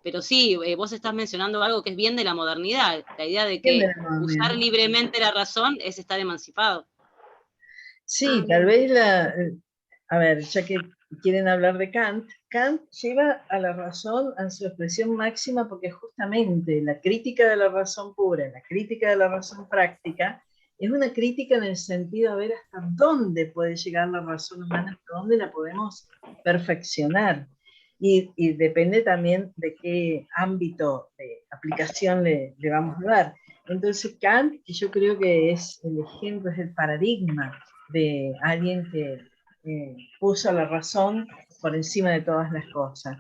Pero sí, vos estás mencionando algo que es bien de la modernidad, la idea de que usar libremente la razón es estar emancipado. Sí, tal vez a ver, ya que quieren hablar de Kant, Kant lleva a la razón a su expresión máxima porque justamente la crítica de la razón pura, la crítica de la razón práctica, es una crítica en el sentido de ver hasta dónde puede llegar la razón humana, hasta dónde la podemos perfeccionar. y depende también de qué ámbito de aplicación le vamos a dar. Entonces Kant, que yo creo que es el ejemplo, es el paradigma de alguien que puso la razón por encima de todas las cosas.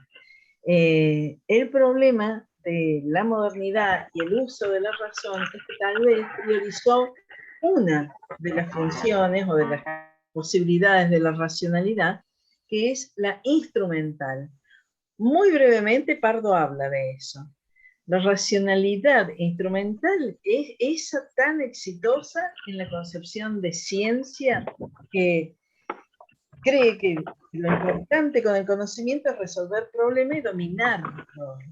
El problema de la modernidad y el uso de la razón es que tal vez priorizó una de las funciones o de las posibilidades de la racionalidad, que es la instrumental. Muy brevemente, Pardo habla de eso. La racionalidad instrumental es esa tan exitosa en la concepción de ciencia que cree que lo importante con el conocimiento es resolver problemas y dominar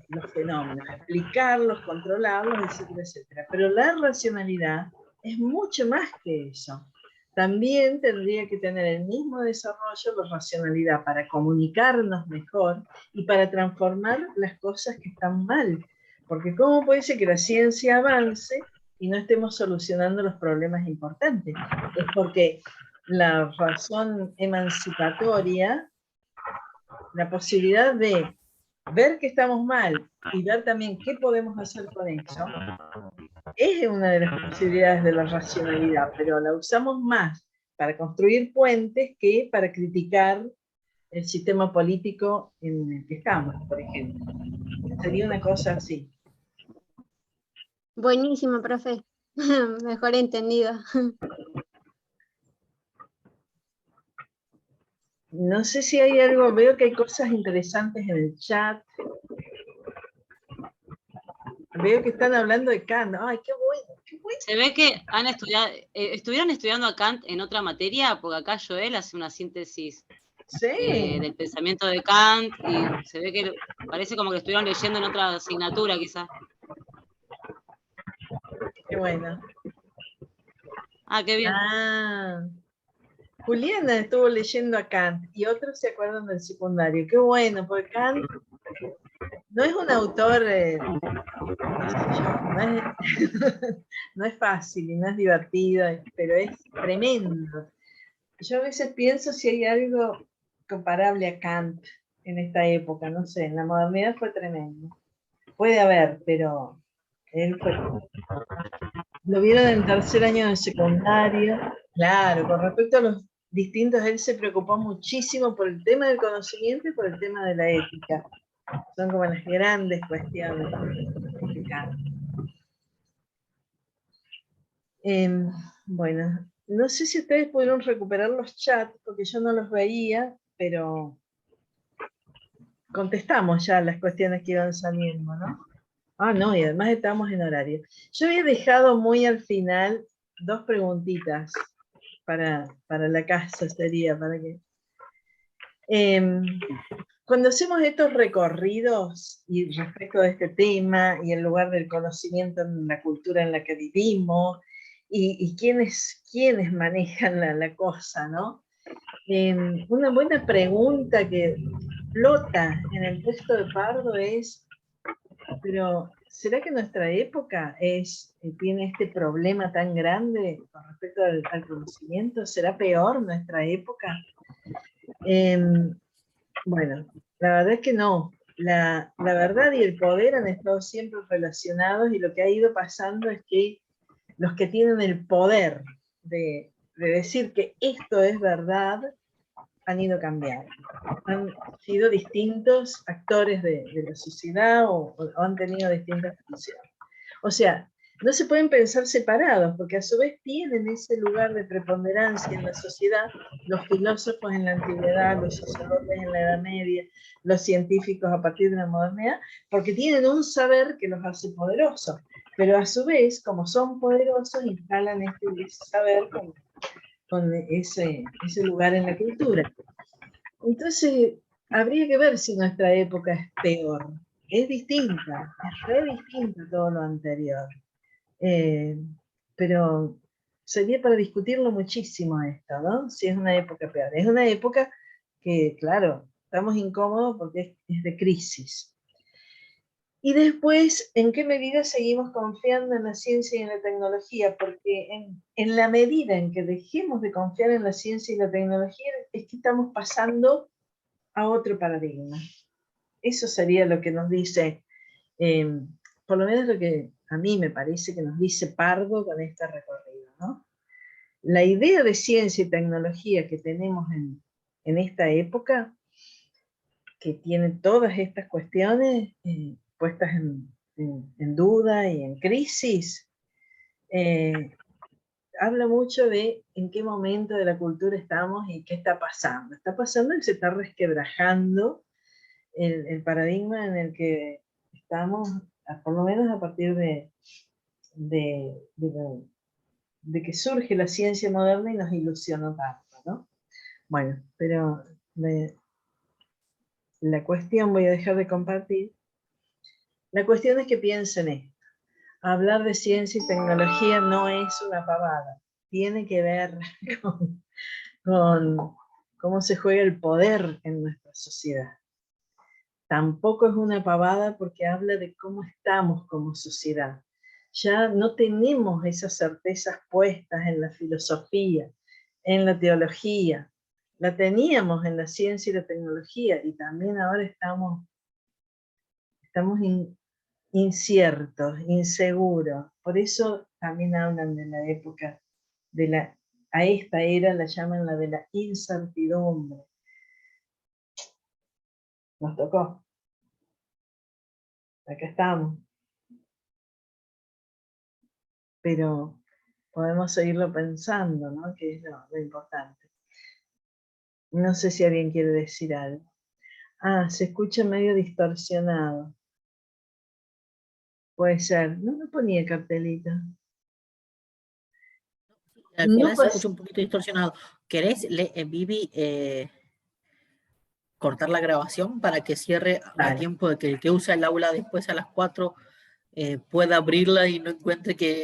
los fenómenos, explicarlos, controlarlos, etcétera, etcétera. Pero la racionalidad es mucho más que eso. También tendría que tener el mismo desarrollo la racionalidad para comunicarnos mejor y para transformar las cosas que están mal. Porque ¿cómo puede ser que la ciencia avance y no estemos solucionando los problemas importantes? Es porque la razón emancipatoria, la posibilidad de ver que estamos mal y ver también qué podemos hacer con eso, es una de las posibilidades de la racionalidad, pero la usamos más para construir puentes que para criticar el sistema político en el que estamos, por ejemplo. Sería una cosa así. Buenísimo, profe. Mejor entendido. No sé si hay algo, veo que hay cosas interesantes en el chat. Veo que están hablando de Kant. ¡Ay, qué bueno! Qué bueno. Se ve que han estudiado, estuvieron estudiando a Kant en otra materia, porque acá Joel hace una síntesis del pensamiento de Kant, y se ve que parece como que estuvieron leyendo en otra asignatura, quizás. Qué bueno. Ah, qué bien. Ah, Juliana estuvo leyendo a Kant y otros se acuerdan del secundario. Qué bueno, porque Kant no es un autor, qué sé yo, no es fácil y no es divertido, pero es tremendo. Yo a veces pienso si hay algo comparable a Kant en esta época, no sé, en la modernidad fue tremendo. Puede haber, pero él fue... Lo vieron en tercer año de secundario. Claro, con respecto a los distintos, él se preocupó muchísimo por el tema del conocimiento y por el tema de la ética. Son como las grandes cuestiones de Kant. Bueno, no sé si ustedes pudieron recuperar los chats, porque yo no los veía, pero contestamos ya las cuestiones que iban saliendo, ¿no? Ah, no, y además estamos en horario. Yo había dejado muy al final 2 preguntitas para la casa, sería para que... cuando hacemos estos recorridos y respecto de este tema y el lugar del conocimiento en la cultura en la que vivimos y quiénes manejan la cosa, ¿no? Una buena pregunta que flota en el texto de Pardo es, pero ¿será que nuestra época tiene este problema tan grande con respecto al conocimiento? ¿Será peor nuestra época? Bueno, la verdad es que no. La verdad y el poder han estado siempre relacionados y lo que ha ido pasando es que los que tienen el poder de decir que esto es verdad han ido cambiando. Han sido distintos actores de la sociedad o han tenido distintas funciones. O sea, no se pueden pensar separados, porque a su vez tienen ese lugar de preponderancia en la sociedad, los filósofos en la antigüedad, los sacerdotes en la Edad Media, los científicos a partir de la modernidad, porque tienen un saber que los hace poderosos, pero a su vez, como son poderosos, instalan ese saber con ese lugar en la cultura. Entonces, habría que ver si nuestra época es peor. Es distinta, es re distinta a todo lo anterior. Pero sería para discutirlo muchísimo esto, ¿no? Si es una época peor. Es una época que, claro, estamos incómodos porque es de crisis. Y después, ¿en qué medida seguimos confiando en la ciencia y en la tecnología? Porque en la medida en que dejemos de confiar en la ciencia y la tecnología, es que estamos pasando a otro paradigma. Eso sería lo que nos dice, por lo menos lo que a mí me parece que nos dice Pardo con este recorrido, ¿no? La idea de ciencia y tecnología que tenemos en esta época, que tiene todas estas cuestiones puestas en duda y en crisis, habla mucho de en qué momento de la cultura estamos y qué está pasando. Está pasando que se está resquebrajando el paradigma en el que estamos, por lo menos a partir de que surge la ciencia moderna y nos ilusionó tanto, ¿no? Bueno, pero la cuestión, voy a dejar de compartir, la cuestión es que piensen esto. Hablar de ciencia y tecnología no es una pavada, tiene que ver con cómo se juega el poder en nuestra sociedad. Tampoco es una pavada porque habla de cómo estamos como sociedad. Ya no tenemos esas certezas puestas en la filosofía, en la teología. La teníamos en la ciencia y la tecnología y también ahora estamos inciertos, inseguros. Por eso también hablan de la época, a esta era la llaman la de la incertidumbre. Nos tocó. Acá estamos. Pero podemos seguirlo pensando, ¿no? Que es lo importante. No sé si alguien quiere decir algo. Ah, se escucha medio distorsionado. Puede ser. No me ponía cartelito. Al final se escucha un poquito distorsionado. ¿Querés, Vivi, cortar la grabación para que cierre a tiempo de que el que usa el aula después a las 4 pueda abrirla y no encuentre que